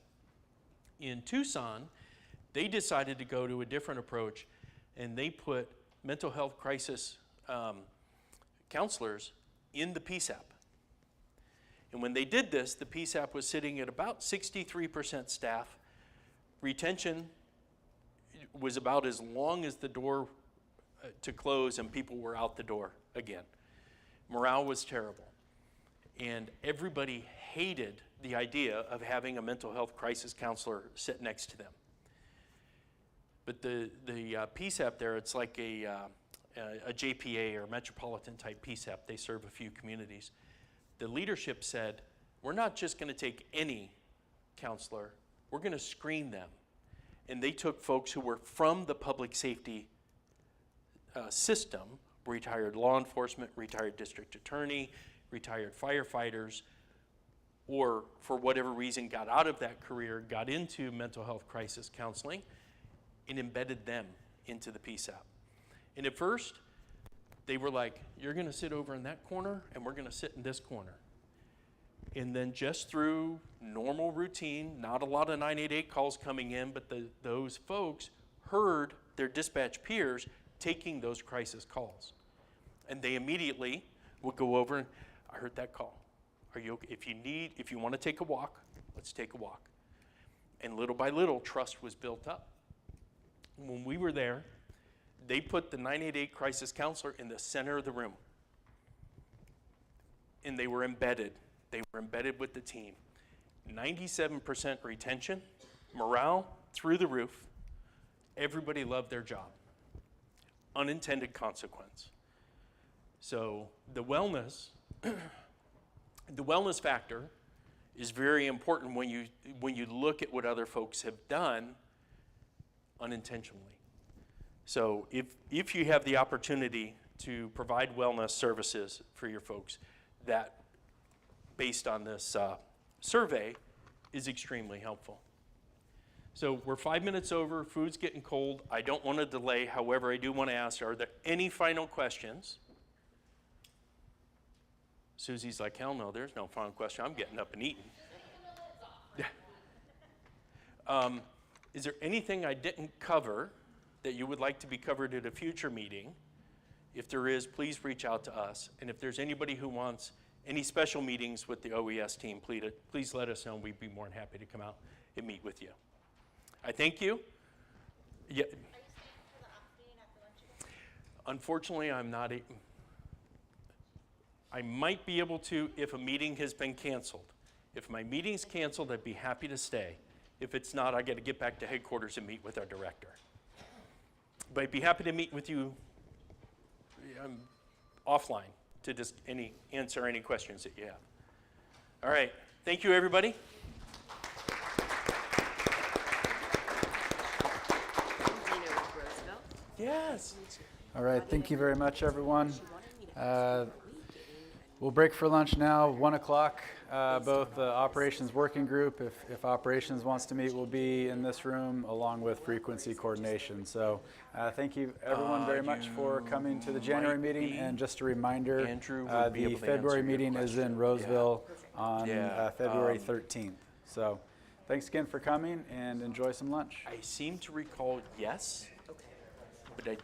In Tucson, they decided to go to a different approach, and they put mental health crisis counselors in the PSAP. And when they did this, the PSAP was sitting at about 63% staff. Retention was about as long as the door to close and people were out the door again. Morale was terrible. And everybody hated the idea of having a mental health crisis counselor sit next to them. But the PSAP there, it's like a JPA or metropolitan type PSAP. They serve a few communities. The leadership said, we're not just going to take any counselor, we're going to screen them. And they took folks who were from the public safety system, retired law enforcement, retired district attorney, retired firefighters, or for whatever reason got out of that career, got into mental health crisis counseling, and embedded them into the PSAP. And at first, they were like, you're going to sit over in that corner, and we're going to sit in this corner. And then just through normal routine, not a lot of 988 calls coming in, but those folks heard their dispatch peers taking those crisis calls. And they immediately would go over and, I heard that call. Are you okay? If you want to take a walk, let's take a walk. And little by little, trust was built up. When we were there, they put the 988 crisis counselor in the center of the room. And they were embedded. They were embedded with the team. 97% retention, morale through the roof. Everybody loved their job. Unintended consequence. So the wellness factor is very important when you look at what other folks have done unintentionally. So if you have the opportunity to provide wellness services for your folks, that based on this survey is extremely helpful. So we're 5 minutes over, food's getting cold. I don't want to delay, however, I do want to ask, are there any final questions? Susie's like, hell no, there's no final question. I'm getting up and eating. Is there anything I didn't cover that you would like to be covered at a future meeting? If there is, please reach out to us. And if there's anybody who wants any special meetings with the OES team, please let us know. We'd be more than happy to come out and meet with you. I thank you. Yeah. Unfortunately, I'm not. I might be able to if a meeting has been canceled. If my meeting's canceled, I'd be happy to stay. If it's not, I got to get back to headquarters and meet with our director. But I'd be happy to meet with you offline to just answer any questions that you have. All right. Thank you, everybody. Yes.
All right, thank you very much, everyone. We'll break for lunch now, 1 o'clock. Both the operations working group, if operations wants to meet, will be in this room along with frequency coordination. So thank you everyone very much for coming to the January meeting. And just a reminder, the February meeting is in Roseville on February 13th. So thanks again for coming and enjoy some lunch.
I seem to recall yes, but I